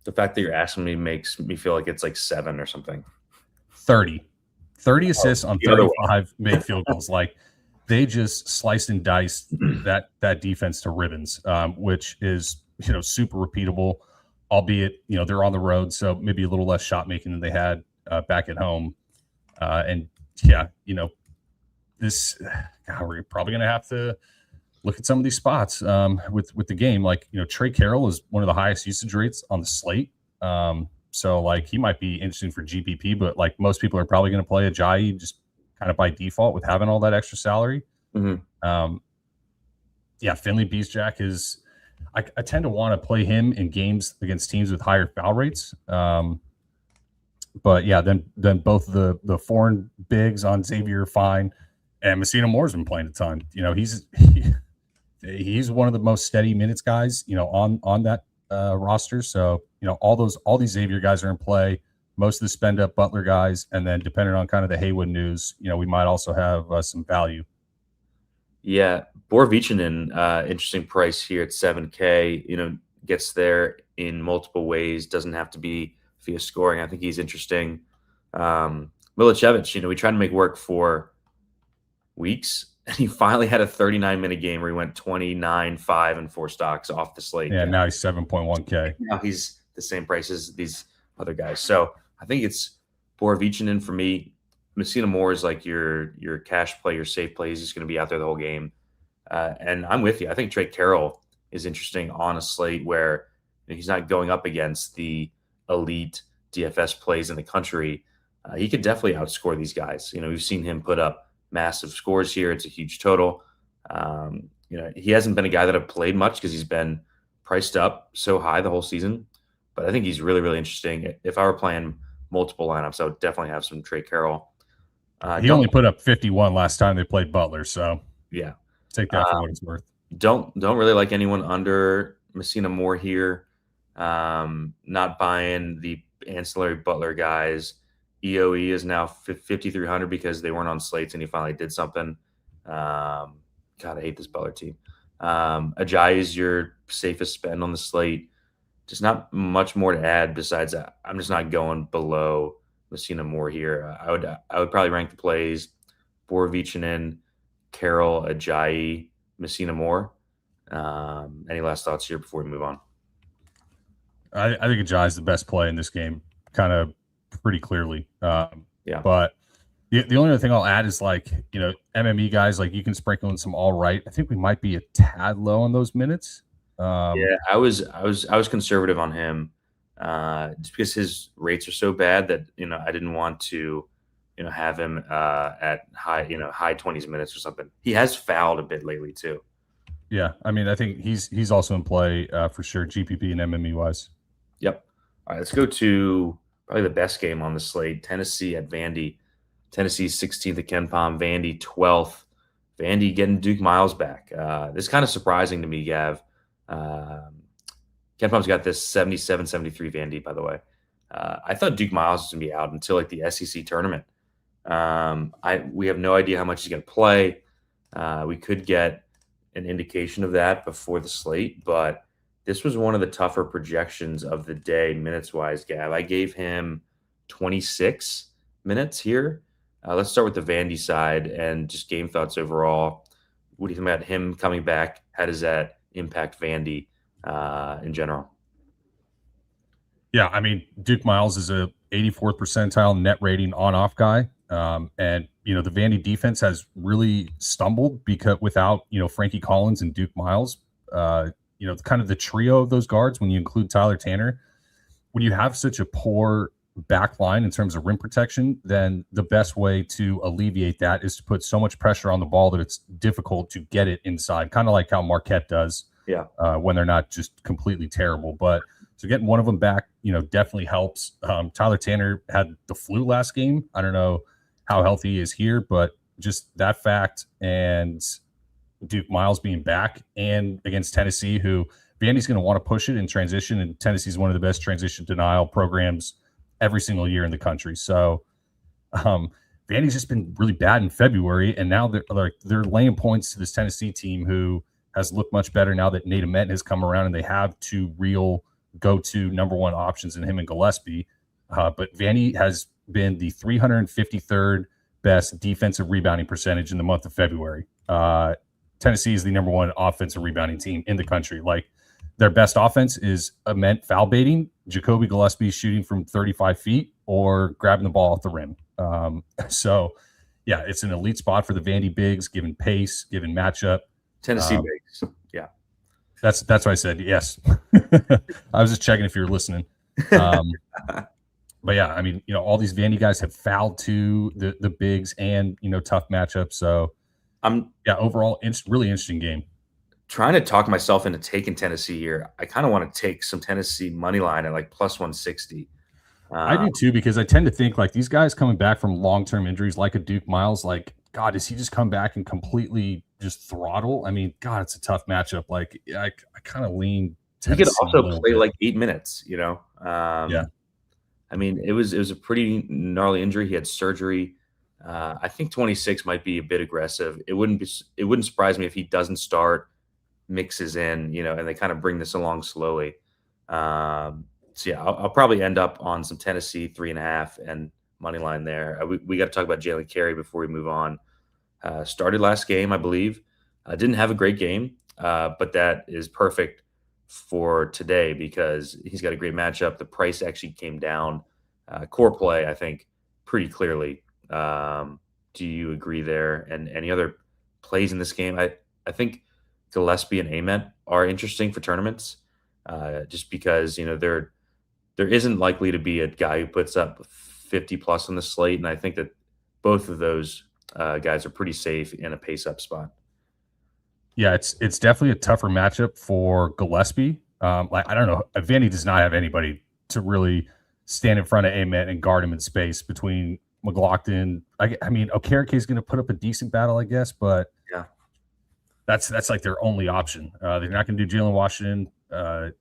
The fact that you're asking me makes me feel like it's like 7 or something. 30 assists on 35 made field goals. Like they just sliced and diced that defense to ribbons, which is, super repeatable, albeit, they're on the road. So maybe a little less shot making than they had back at home. And yeah, we're probably going to have to look at some of these spots with the game. Like, Trey Carroll is one of the highest usage rates on the slate. So like he might be interesting for GPP, but like most people are probably going to play Ajayi just kind of by default with having all that extra salary. Mm-hmm. Finley Beastjack is, I tend to want to play him in games against teams with higher foul rates. But yeah, then both the foreign bigs on Xavier are fine. And Messina Moore's been playing a ton. He's one of the most steady minutes guys, on that roster. So, all these Xavier guys are in play. Most of the spend up Butler guys, and then depending on kind of the Haywood news, we might also have some value. Yeah, Borovichinen, interesting price here at 7K. Gets there in multiple ways. Doesn't have to be via scoring. I think he's interesting. Milicevic, we tried to make work for weeks, and he finally had a 39-minute game where he went 29, 5, and 4 stocks off the slate. Yeah, now he's 7.1K. Now he's the same price as these other guys. So I think it's Borovichinen for me. Messina Moore is like your cash play, your safe play. He's just going to be out there the whole game. And I'm with you. I think Trey Carroll is interesting on a slate where he's not going up against the elite DFS plays in the country. He could definitely outscore these guys. We've seen him put up massive scores here. It's a huge total. He hasn't been a guy that I've played much because he's been priced up so high the whole season. But I think he's really, really interesting. If I were playing multiple lineups, I would definitely have some Trey Carroll. He only put up 51 last time they played Butler, so yeah, take that for what it's worth. Don't really like anyone under Messina Moore here. Not buying the ancillary Butler guys. EOE is now 5,300 because they weren't on slates and he finally did something. God, I hate this Butler team. Ajayi is your safest spend on the slate. Just not much more to add besides that. I'm just not going below Messina Moore here. I would probably rank the plays: Borovichinen, Carroll, Ajayi, Messina Moore. Any last thoughts here before we move on? I think Ajayi is the best play in this game, kind of pretty clearly. Yeah. But the only other thing I'll add is MME guys, you can sprinkle in some all right. I think we might be a tad low on those minutes. Yeah, I was conservative on him. Just because his rates are so bad that I didn't want to have him at high 20s minutes or something. He has fouled a bit lately too. Yeah, I mean, I think he's also in play for sure, GPP and MME wise. Yep. All right, let's go to probably the best game on the slate: Tennessee at Vandy. Tennessee 16th at KenPom, Vandy 12th. Vandy getting Duke Miles back. This is kind of surprising to me, Gav. KenPom's got this 77-73 Vandy, by the way. I thought Duke Miles was going to be out until like the SEC tournament. We have no idea how much he's going to play. We could get an indication of that before the slate, but this was one of the tougher projections of the day minutes-wise, Gav. I gave him 26 minutes here. Let's start with the Vandy side and just game thoughts overall. What do you think about him coming back? How does that impact Vandy in general? Yeah, I mean, Duke Miles is a 84th percentile net rating on-off guy. And, the Vandy defense has really stumbled because without, Frankie Collins and Duke Miles, kind of the trio of those guards, when you include Tyler Tanner, when you have such a poor back line in terms of rim protection, then the best way to alleviate that is to put so much pressure on the ball that it's difficult to get it inside, kind of like how Marquette does when they're not just completely terrible. But so getting one of them back, definitely helps. Tyler Tanner had the flu last game. I don't know how healthy he is here, but just that fact and Duke Miles being back and against Tennessee, who Vandy's going to want to push it in transition, and Tennessee's one of the best transition denial programs every single year in the country. So Vandy's just been really bad in February, and now they're laying points to this Tennessee team who has looked much better now that Nate Ament has come around, and they have two real go-to number one options in him and Gillespie. But Vandy has been the 353rd best defensive rebounding percentage in the month of February. Tennessee is the number one offensive rebounding team in the country. Like, their best offense is Ament foul baiting, Jacoby Gillespie shooting from 35 feet, or grabbing the ball off the rim. So, yeah, it's an elite spot for the Vandy bigs, given pace, given matchup. Tennessee bigs, yeah. That's what I said. Yes, I was just checking if you were listening. But yeah, I mean, all these Vandy guys have fouled to the bigs and tough matchups. So, overall, really interesting game. Trying to talk myself into taking Tennessee here. I kind of want to take some Tennessee money line at like plus 160. I do too, because I tend to think like these guys coming back from long-term injuries, like a Duke Miles, like, God, does he just come back and completely just throttle? I mean, God, it's a tough matchup. Like, I kind of lean Tennessee. He could also play like 8 minutes, Yeah. I mean, it was a pretty gnarly injury. He had surgery. I think 26 might be a bit aggressive. It wouldn't surprise me if he doesn't start, mixes in, and they kind of bring this along slowly. So yeah, I'll probably end up on some Tennessee 3.5 and money line there. We got to talk about Jalen Carey before we move on. Started last game, I believe. Didn't have a great game, but that is perfect for today because he's got a great matchup. The price actually came down. Core play, I think, pretty clearly. Do you agree there? And any other plays in this game? I think Gillespie and Ament are interesting for tournaments, just because there isn't likely to be a guy who puts up 50 plus on the slate, and I think that both of those guys are pretty safe in a pace up spot. Yeah, it's definitely a tougher matchup for Gillespie. Like, I don't know, Vandy does not have anybody to really stand in front of Ament and guard him in space between McLaughlin. I mean, Okereke is going to put up a decent battle, I guess, but yeah, that's like their only option. They're not going to do Jalen Washington.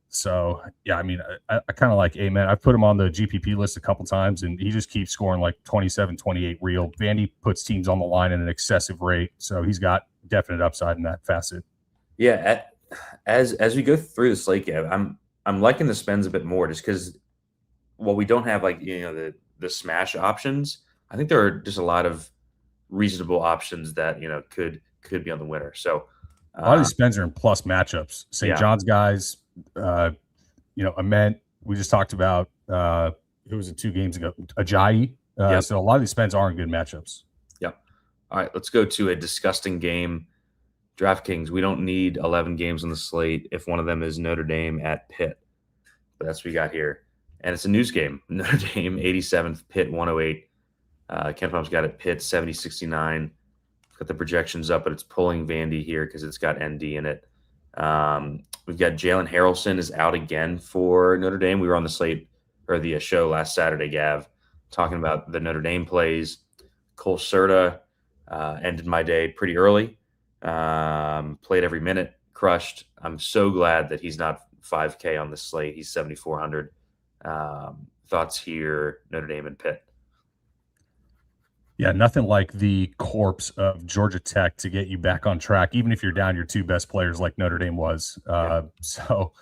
So yeah, I mean, I kind of like Ament. I've put him on the GPP list a couple times, and he just keeps scoring like 27, 28 real. Vandy puts teams on the line at an excessive rate, so he's got definite upside in that facet. Yeah, as we go through the slate, I'm liking the spends a bit more, just because while we don't have like the smash options, I think there are just a lot of reasonable options that could be on the winner. So a lot of these spends are in plus matchups. St. John's guys, Ament, we just talked about. Who was it 2 games ago? Ajayi. So a lot of these spends are in good matchups. Yep. All right, let's go to a disgusting game. DraftKings, we don't need 11 games on the slate if one of them is Notre Dame at Pitt. But that's what we got here. And it's a news game. Notre Dame 87th, Pitt 108. Ken Palm's got it Pitt 70-69. Got the projections up, but it's pulling Vandy here because it's got ND in it. We've got Jalen Harrelson is out again for Notre Dame. We were on the slate or the show last Saturday, Gav, talking about the Notre Dame plays. Cole Serta ended my day pretty early. Played every minute, crushed. I'm so glad that he's not 5K on the slate. He's 7,400. Thoughts here, Notre Dame and Pitt? Yeah, nothing like the corpse of Georgia Tech to get you back on track, even if you're down your two best players like Notre Dame was. So,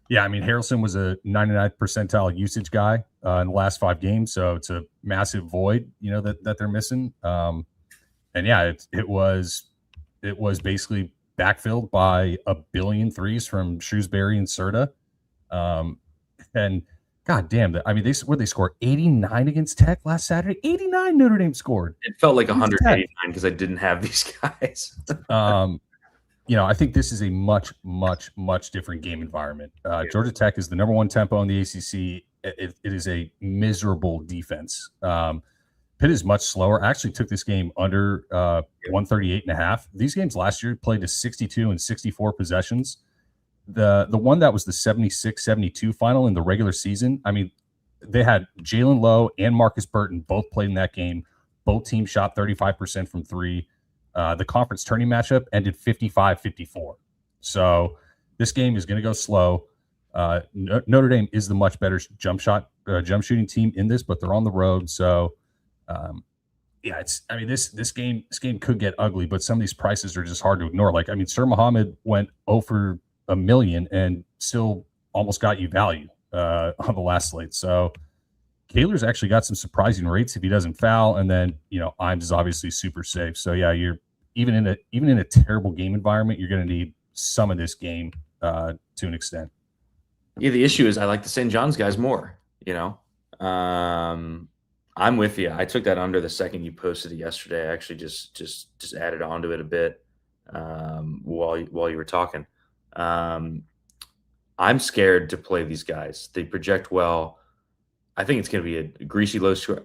yeah, I mean, Harrelson was a 99th percentile usage guy in the last 5 games, so it's a massive void, that they're missing. And yeah, it was basically backfilled by a billion threes from Shrewsbury and Serta. And God damn that! I mean, they scored 89 against Tech last Saturday. 89 Notre Dame scored. It felt like 189 because I didn't have these guys. I think this is a much, much, much different game environment. Georgia Tech is the number 1 tempo in the ACC. It is a miserable defense. Pitt is much slower. I actually took this game under 138.5. These games last year played to 62 and 64 possessions. The one that was the 76-72 final in the regular season, I mean, they had Jalen Lowe and Marcus Burton both played in that game. Both teams shot 35% from 3. The conference tourney matchup ended 55-54. So this game is going to go slow. Notre Dame is the much better jump shooting team in this, but they're on the road. So, this game could get ugly, but some of these prices are just hard to ignore. Like, I mean, Sir Muhammad went 0 for a million and still almost got you value on the last slate. So Kaler's actually got some surprising rates if he doesn't foul. And then, Imes is obviously super safe. So yeah, you're even in a terrible game environment, you're going to need some of this game to an extent. Yeah. The issue is I like the St. John's guys more, I'm with you. I took that under the second you posted it yesterday. I actually just added onto it a bit while you were talking. I'm scared to play these guys. They project well. I think it's going to be a greasy low score.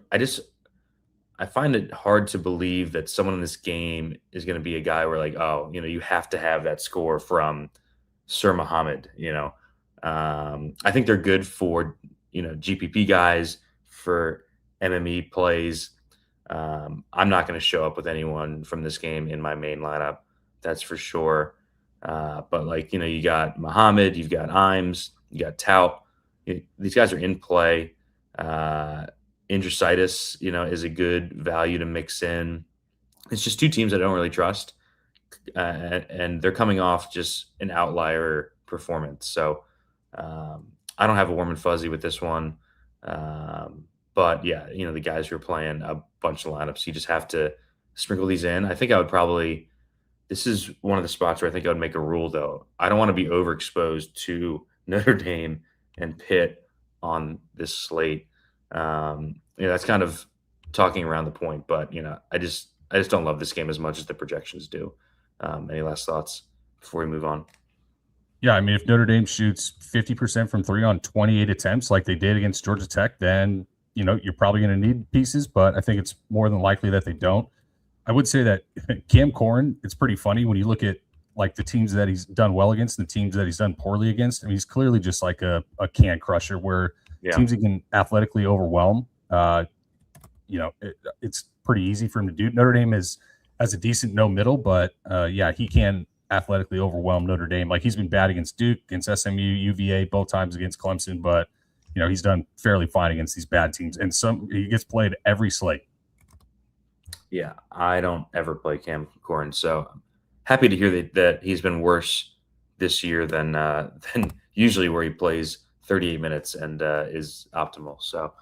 I find it hard to believe that someone in this game is going to be a guy where you have to have that score from Sir Muhammad. I think they're good for GPP guys, for MME plays. I'm not going to show up with anyone from this game in my main lineup. That's for sure. But you got Muhammad, you've got Imes, you got Tout. These guys are in play. Indricitis, is a good value to mix in. It's just 2 teams I don't really trust. And they're coming off just an outlier performance. So I don't have a warm and fuzzy with this one. But yeah, the guys who are playing a bunch of lineups, you just have to sprinkle these in. I think I would probably... This is one of the spots where I think I would make a rule, though. I don't want to be overexposed to Notre Dame and Pitt on this slate. That's kind of talking around the point, but I just don't love this game as much as the projections do. Any last thoughts before we move on? Yeah, I mean, if Notre Dame shoots 50% from 3 on 28 attempts like they did against Georgia Tech, then you're probably going to need pieces, but I think it's more than likely that they don't. I would say that Cam Corrin, it's pretty funny when you look at the teams that he's done well against and the teams that he's done poorly against. I mean, he's clearly just like a can crusher where teams he can athletically overwhelm. It's pretty easy for him to do. Notre Dame has a decent no middle, but he can athletically overwhelm Notre Dame. Like, he's been bad against Duke, against SMU, UVA, both times against Clemson, but he's done fairly fine against these bad teams. And he gets played every slate. Yeah, I don't ever play Cam Corrin, so I'm happy to hear that he's been worse this year than usually, where he plays 38 minutes and is optimal. So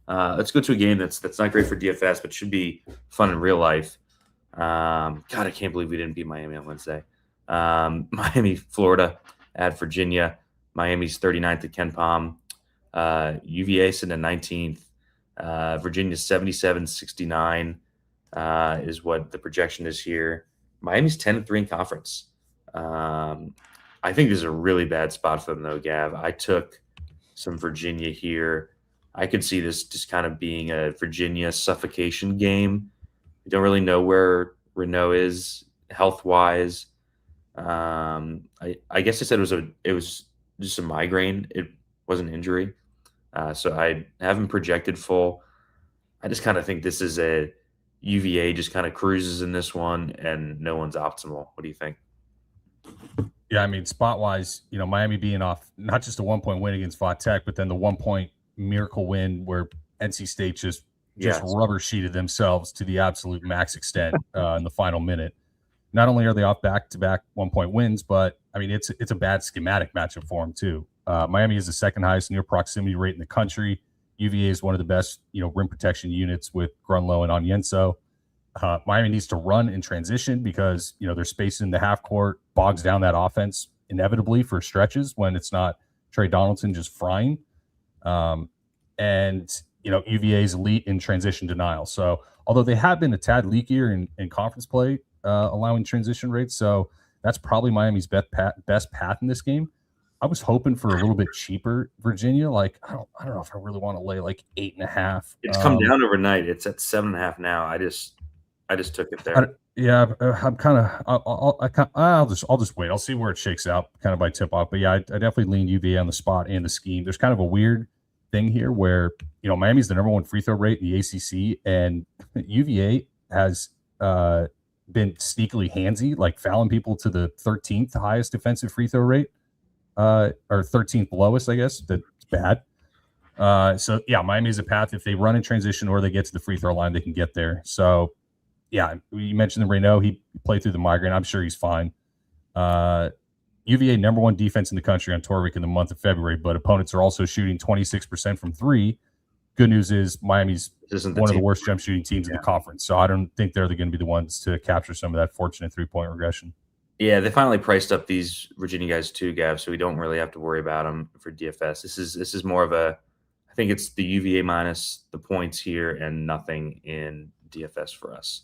let's go to a game that's not great for DFS, but should be fun in real life. God, I can't believe we didn't beat Miami on Wednesday. Miami, Florida at Virginia. Miami's 39th at Ken Palm. UVA sitting at 19th. Virginia's 77-69. Is what the projection is here. Miami's 10-3 in conference. I think this is a really bad spot for them, though, Gav. I took some Virginia here. I could see this just kind of being a Virginia suffocation game. We don't really know where Renault is health-wise. I guess I said it was just a migraine. It was an injury. So I haven't projected full. I just kind of think this is a UVA just kind of cruises in this one, and no one's optimal. What do you think? Yeah, I mean, spot-wise, Miami being off not just a 1-point win against Va Tech, but then the 1-point miracle win where NC State just rubber sheeted themselves to the absolute max extent in the final minute. Not only are they off back-to-back 1-point wins, but I mean it's a bad schematic matchup for them too. Miami is the second highest near proximity rate in the country. UVA is one of the best rim protection units with Grunlow and Onyenso. Miami needs to run in transition because their space in the half court bogs down that offense inevitably for stretches when it's not Trey Donaldson just frying. And UVA is elite in transition denial. So although they have been a tad leakier in conference play, allowing transition rates, so that's probably Miami's best path in this game. I was hoping for a little bit cheaper Virginia. Like I don't know if I really want to lay like 8.5. It's come down overnight. It's at 7.5 now. I just took it there. I'm kind of. I'll just wait. I'll see where it shakes out, kind of by tip off. But yeah, I definitely lean UVA on the spot and the scheme. There's kind of a weird thing here where Miami's the number one free throw rate in the ACC, and UVA has been sneakily handsy, like fouling people to the 13th highest defensive free throw rate, or 13th lowest, I guess. That's bad. So yeah, Miami is a path. If they run in transition or they get to the free throw line, they can get there. So yeah, you mentioned the Renault. He played through the migraine. I'm sure he's fine. UVA number one defense in the country on tour week in the month of February, but opponents are also shooting 26% from three. Good news is Miami's one of the worst jump shooting teams in the conference, so I don't think they're going to be the ones to capture some of that fortunate 3-point regression. Yeah, they finally priced up these Virginia guys too, Gav, so we don't really have to worry about them for DFS. This is more of a, I think it's the UVA minus the points here and nothing in DFS for us.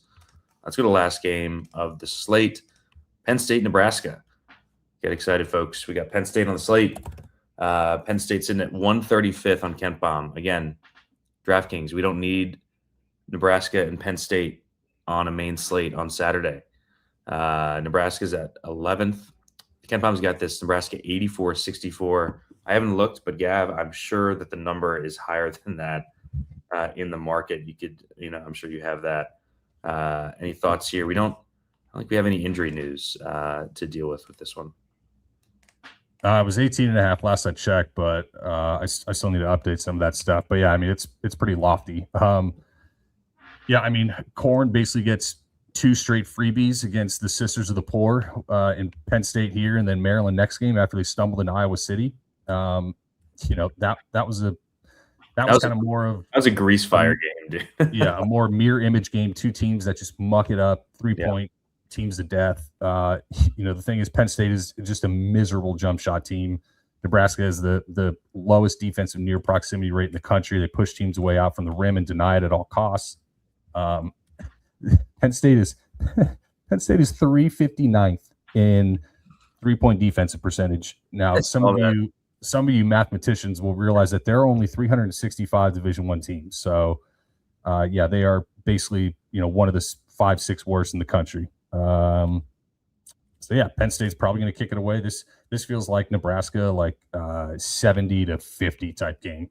Let's go to the last game of the slate, Penn State, Nebraska. Get excited, folks. We got Penn State on the slate. Penn State's in at 135th on Kent Bomb. Again, DraftKings, we don't need Nebraska and Penn State on a main slate on Saturday. Nebraska's at 11th. Kent Bomb's got this. Nebraska 84-64. I haven't looked, but Gav, I'm sure that the number is higher than that in the market. You could, I'm sure you have that. Any thoughts here? I don't think we have any injury news to deal with this one. It was 18.5 last I checked, but I still need to update some of that stuff. But yeah, I mean, it's pretty lofty. Yeah, I mean, Corn basically gets 2 straight freebies against the Sisters of the Poor in Penn State here, and then Maryland next game after they stumbled in Iowa City. That was kind of more of that was a grease fire game, dude. Yeah, a more mirror image game. 2 teams that just muck it up, 3-point teams to death. The thing is, Penn State is just a miserable jump shot team. Nebraska has the lowest defensive near proximity rate in the country. They push teams away out from the rim and deny it at all costs. Penn State is 359th in 3-point defensive percentage. Now, some of you mathematicians will realize that there are only 365 Division I teams. So, they are basically one of the 5-6 worst in the country. Penn State's probably going to kick it away. This feels like Nebraska, like 70-50 type game.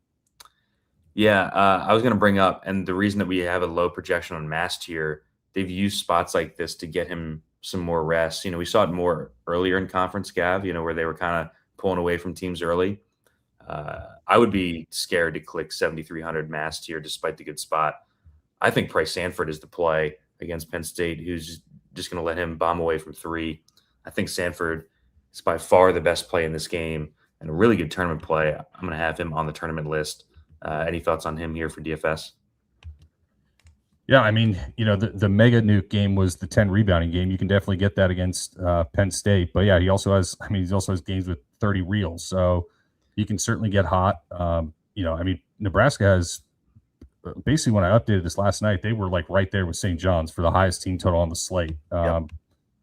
Yeah, I was going to bring up, and the reason that we have a low projection on Mast here, they've used spots like this to get him some more rest. We saw it more earlier in conference, Gav, where they were kind of pulling away from teams early. I would be scared to click 7,300 Mast here despite the good spot. I think Price Sanford is the play against Penn State, who's just going to let him bomb away from 3. I think Sanford is by far the best play in this game and a really good tournament play. I'm going to have him on the tournament list. Any thoughts on him here for DFS? Yeah, I mean, the mega nuke game was the 10 rebounding game. You can definitely get that against Penn State. But yeah, he also has games with 30 reels. So he can certainly get hot. Nebraska has basically, when I updated this last night, they were like right there with St. John's for the highest team total on the slate. But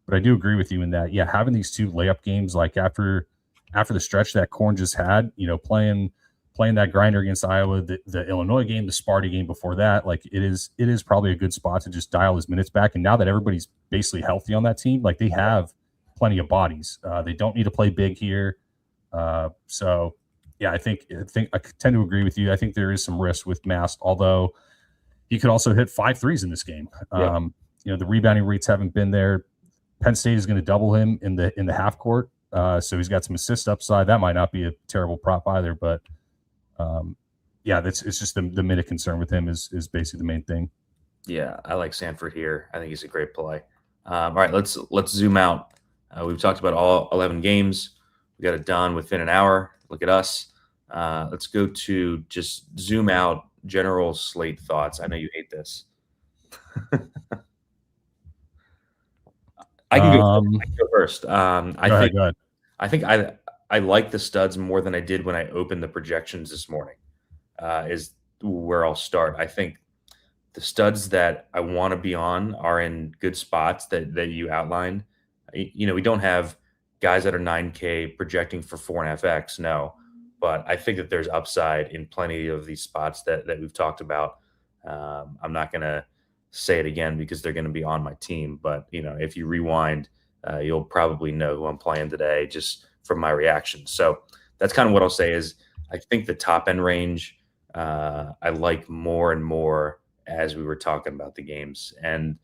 I do agree with you in that, having these 2 layup games, like after the stretch that Corn just had, playing playing that grinder against Iowa, the Illinois game, the Sparty game before that, like it is probably a good spot to just dial his minutes back. And now that everybody's basically healthy on that team, like they have plenty of bodies. They don't need to play big here. So yeah, I think I tend to agree with you. I think there is some risk with Mast, although he could also hit 5 threes in this game. Yeah. The rebounding rates haven't been there. Penn State is going to double him in the half court. So he's got some assist upside. That might not be a terrible prop either, but it's just the minute concern with him is basically the main thing. Yeah, I like Sanford here. I think he's a great play. All right, let's zoom out. We've talked about all 11 games. We got it done within an hour. Look at us. Let's go to just zoom out general slate thoughts. I know you hate this. I can go first. I think I like the studs more than I did when I opened the projections this morning. Is where I'll start. I think the studs that I want to be on are in good spots that you outlined. We don't have guys that are 9K projecting for 4.5x, no, but I think that there's upside in plenty of these spots that we've talked about. I'm not going to say it again because they're going to be on my team, but if you rewind, you'll probably know who I'm playing today just from my reaction. So that's kind of what I'll say is I think the top end range I like more and more as we were talking about the games, and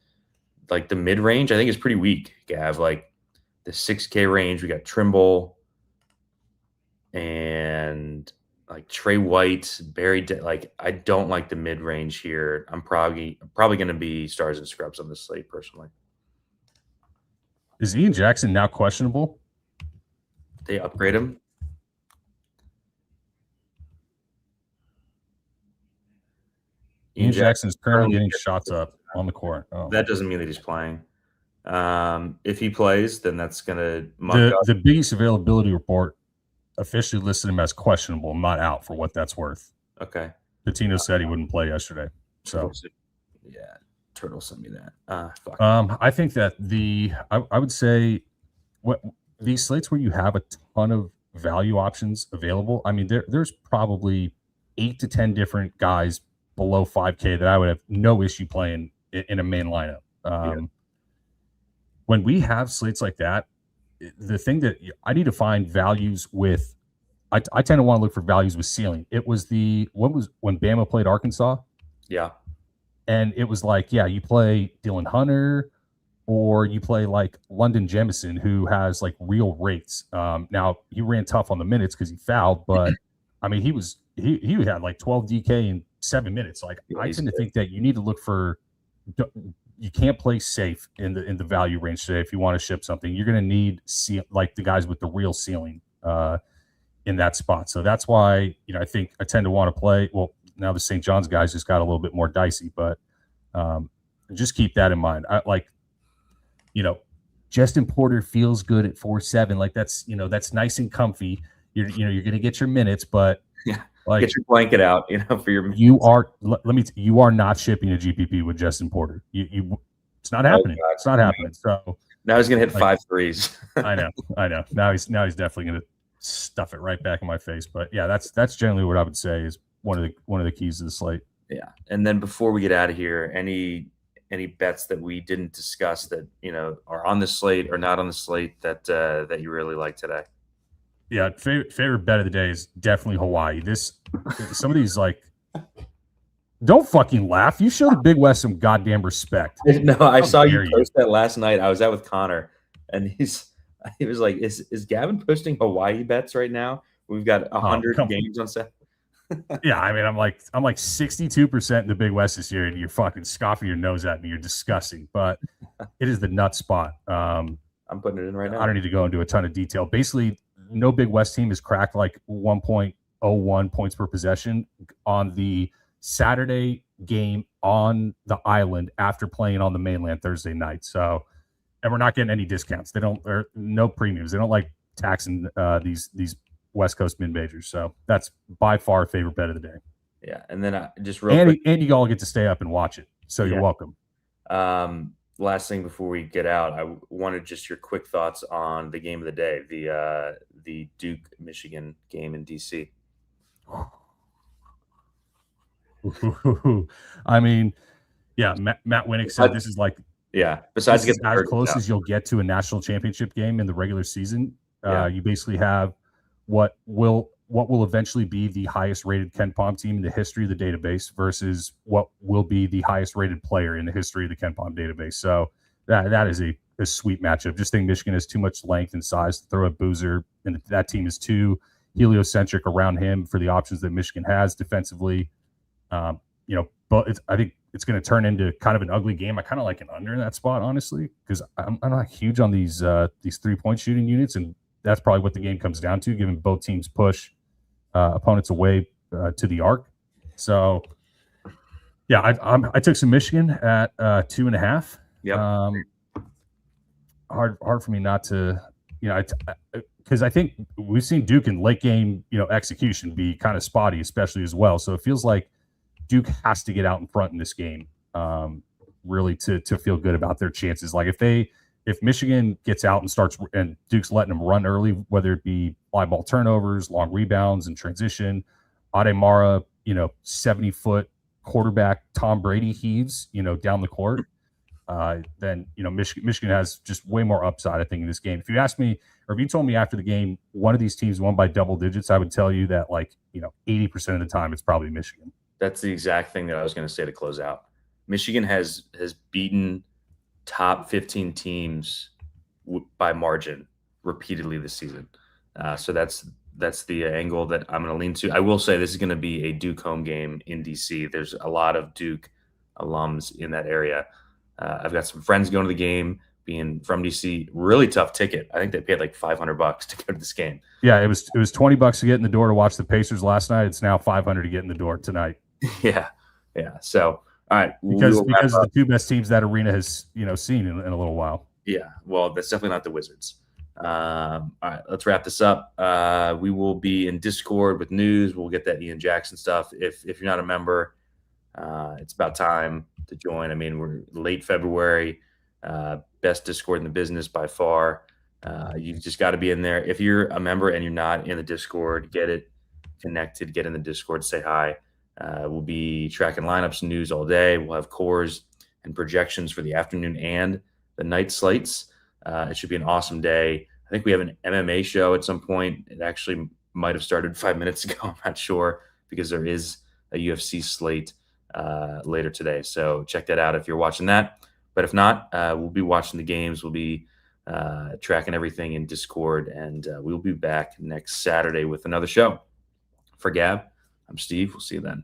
like the mid range I think is pretty weak. Gav, like the 6K range, we got Trimble and like Trey White, Barry. Like I don't like the mid range here. I'm probably going to be stars and scrubs on this slate personally. Is Ian Jackson now questionable? They upgrade him. Ian Jackson is currently getting shots up on the court. Oh. That doesn't mean that he's playing. If he plays, then that's going to the biggest availability report officially listed him as questionable, not out for what that's worth. Okay. Patino said he wouldn't play yesterday. So yeah, Turtle sent me that. Fuck. I think that I would say these slates where you have a ton of value options available. I mean, there's probably 8 to 10 different guys below 5K that I would have no issue playing in a main lineup. When we have slates like that, the thing that I need to find values with, I tend to want to look for values with ceiling. It was when Bama played Arkansas. Yeah. And it was like, yeah, you play Dylan Hunter or you play like London Jemison, who has like real rates. Now he ran tough on the minutes because he fouled, but I mean, he had like 12 DK in 7 minutes. Like I tend to think that you need to look for, you can't play safe in the value range today. If you want to ship something, you're going to need like the guys with the real ceiling in that spot. So that's why, I think I tend to want to play. Well, now the St. John's guys just got a little bit more dicey, but just keep that in mind. Justin Porter feels good at 4.7. Like that's nice and comfy. You're going to get your minutes, but yeah, like get your blanket out, for your. You are not shipping a GPP with Justin Porter. It's not happening. God. It's not happening. So now he's going to hit 5 threes. I know. Now he's definitely going to stuff it right back in my face. But yeah, that's generally what I would say is one of the keys to the slate. Yeah, and then before we get out of here, any bets that we didn't discuss that are on the slate or not on the slate that you really like today? Yeah, favorite bet of the day is definitely Hawaii. Some of these, like, don't fucking laugh. You show the Big West some goddamn respect. No, I saw you post that last night. I was out with Connor, and he was like, "Is Gavin posting Hawaii bets right now? We've got 100 games on set." Yeah, I mean, I'm like 62% in the Big West this year, and you're fucking scoffing your nose at me. You're disgusting, but it is the nut spot. I'm putting it in right now. I don't need to go into a ton of detail. Basically, no Big West team has cracked like 1.01 points per possession on the Saturday game on the island after playing on the mainland Thursday night. So, and we're not getting any discounts. There no premiums. They don't like taxing these West Coast mid majors. So that's by far favorite bet of the day. Yeah, and then just real quick, and you all get to stay up and watch it. So you're welcome. Last thing before we get out, I wanted just your quick thoughts on the game of the day, the Duke Michigan game in DC. I mean, yeah, Matt Winnick said this is like Besides this is as close as you'll get to a national championship game in the regular season. You basically have what will eventually be the highest rated Ken Pom team in the history of the database versus what will be the highest rated player in the history of the Ken Pom database. So that is a sweet matchup. Just think Michigan has too much length and size to throw at Boozer, and that team is too heliocentric around him for the options that Michigan has defensively. But I think it's going to turn into kind of an ugly game. I kind of like an under in that spot, honestly, because I'm not huge on these 3-point shooting units, and that's probably what the game comes down to, given both teams push opponents away to the arc. So, yeah, I took some Michigan at 2.5. Yeah. Hard for me not to, because I think we've seen Duke in late game, execution be kind of spotty, especially as well. So it feels like Duke has to get out in front in this game, really to feel good about their chances. Like if Michigan gets out and starts and Duke's letting them run early, whether it be fly ball turnovers, long rebounds and transition, Ademara, 70-foot quarterback Tom Brady heaves, down the court, then Michigan has just way more upside, I think, in this game. If you ask me, or if you told me after the game one of these teams won by double digits, I would tell you that 80% of the time it's probably Michigan. That's the exact thing that I was going to say to close out. Michigan has beaten top 15 teams by margin repeatedly this season. So that's the angle that I'm going to lean to. I will say this is going to be a Duke home game in DC. There's a lot of Duke alums in that area. I've got some friends going to the game, being from DC. Really tough ticket. I think they paid like $500 to go to this game. Yeah, it was $20 to get in the door to watch the Pacers last night. It's now $500 to get in the door tonight. Yeah. So, all right. Because the two best teams that arena has, seen in a little while. Yeah. Well, that's definitely not the Wizards. All right, let's wrap this up. We will be in Discord with news. We'll get that Ian Jackson stuff. If you're not a member, it's about time to join. I mean, we're late February, best Discord in the business by far. You've just got to be in there. If you're a member and you're not in the Discord, get it connected, get in the Discord, say hi. We'll be tracking lineups and news all day. We'll have cores and projections for the afternoon and the night slates. It should be an awesome day. I think we have an MMA show at some point. It actually might have started 5 minutes ago. I'm not sure, because there is a UFC slate later today. So check that out if you're watching that. But if not, we'll be watching the games. We'll be tracking everything in Discord, and we'll be back next Saturday with another show. For Gab, I'm Steve. We'll see you then.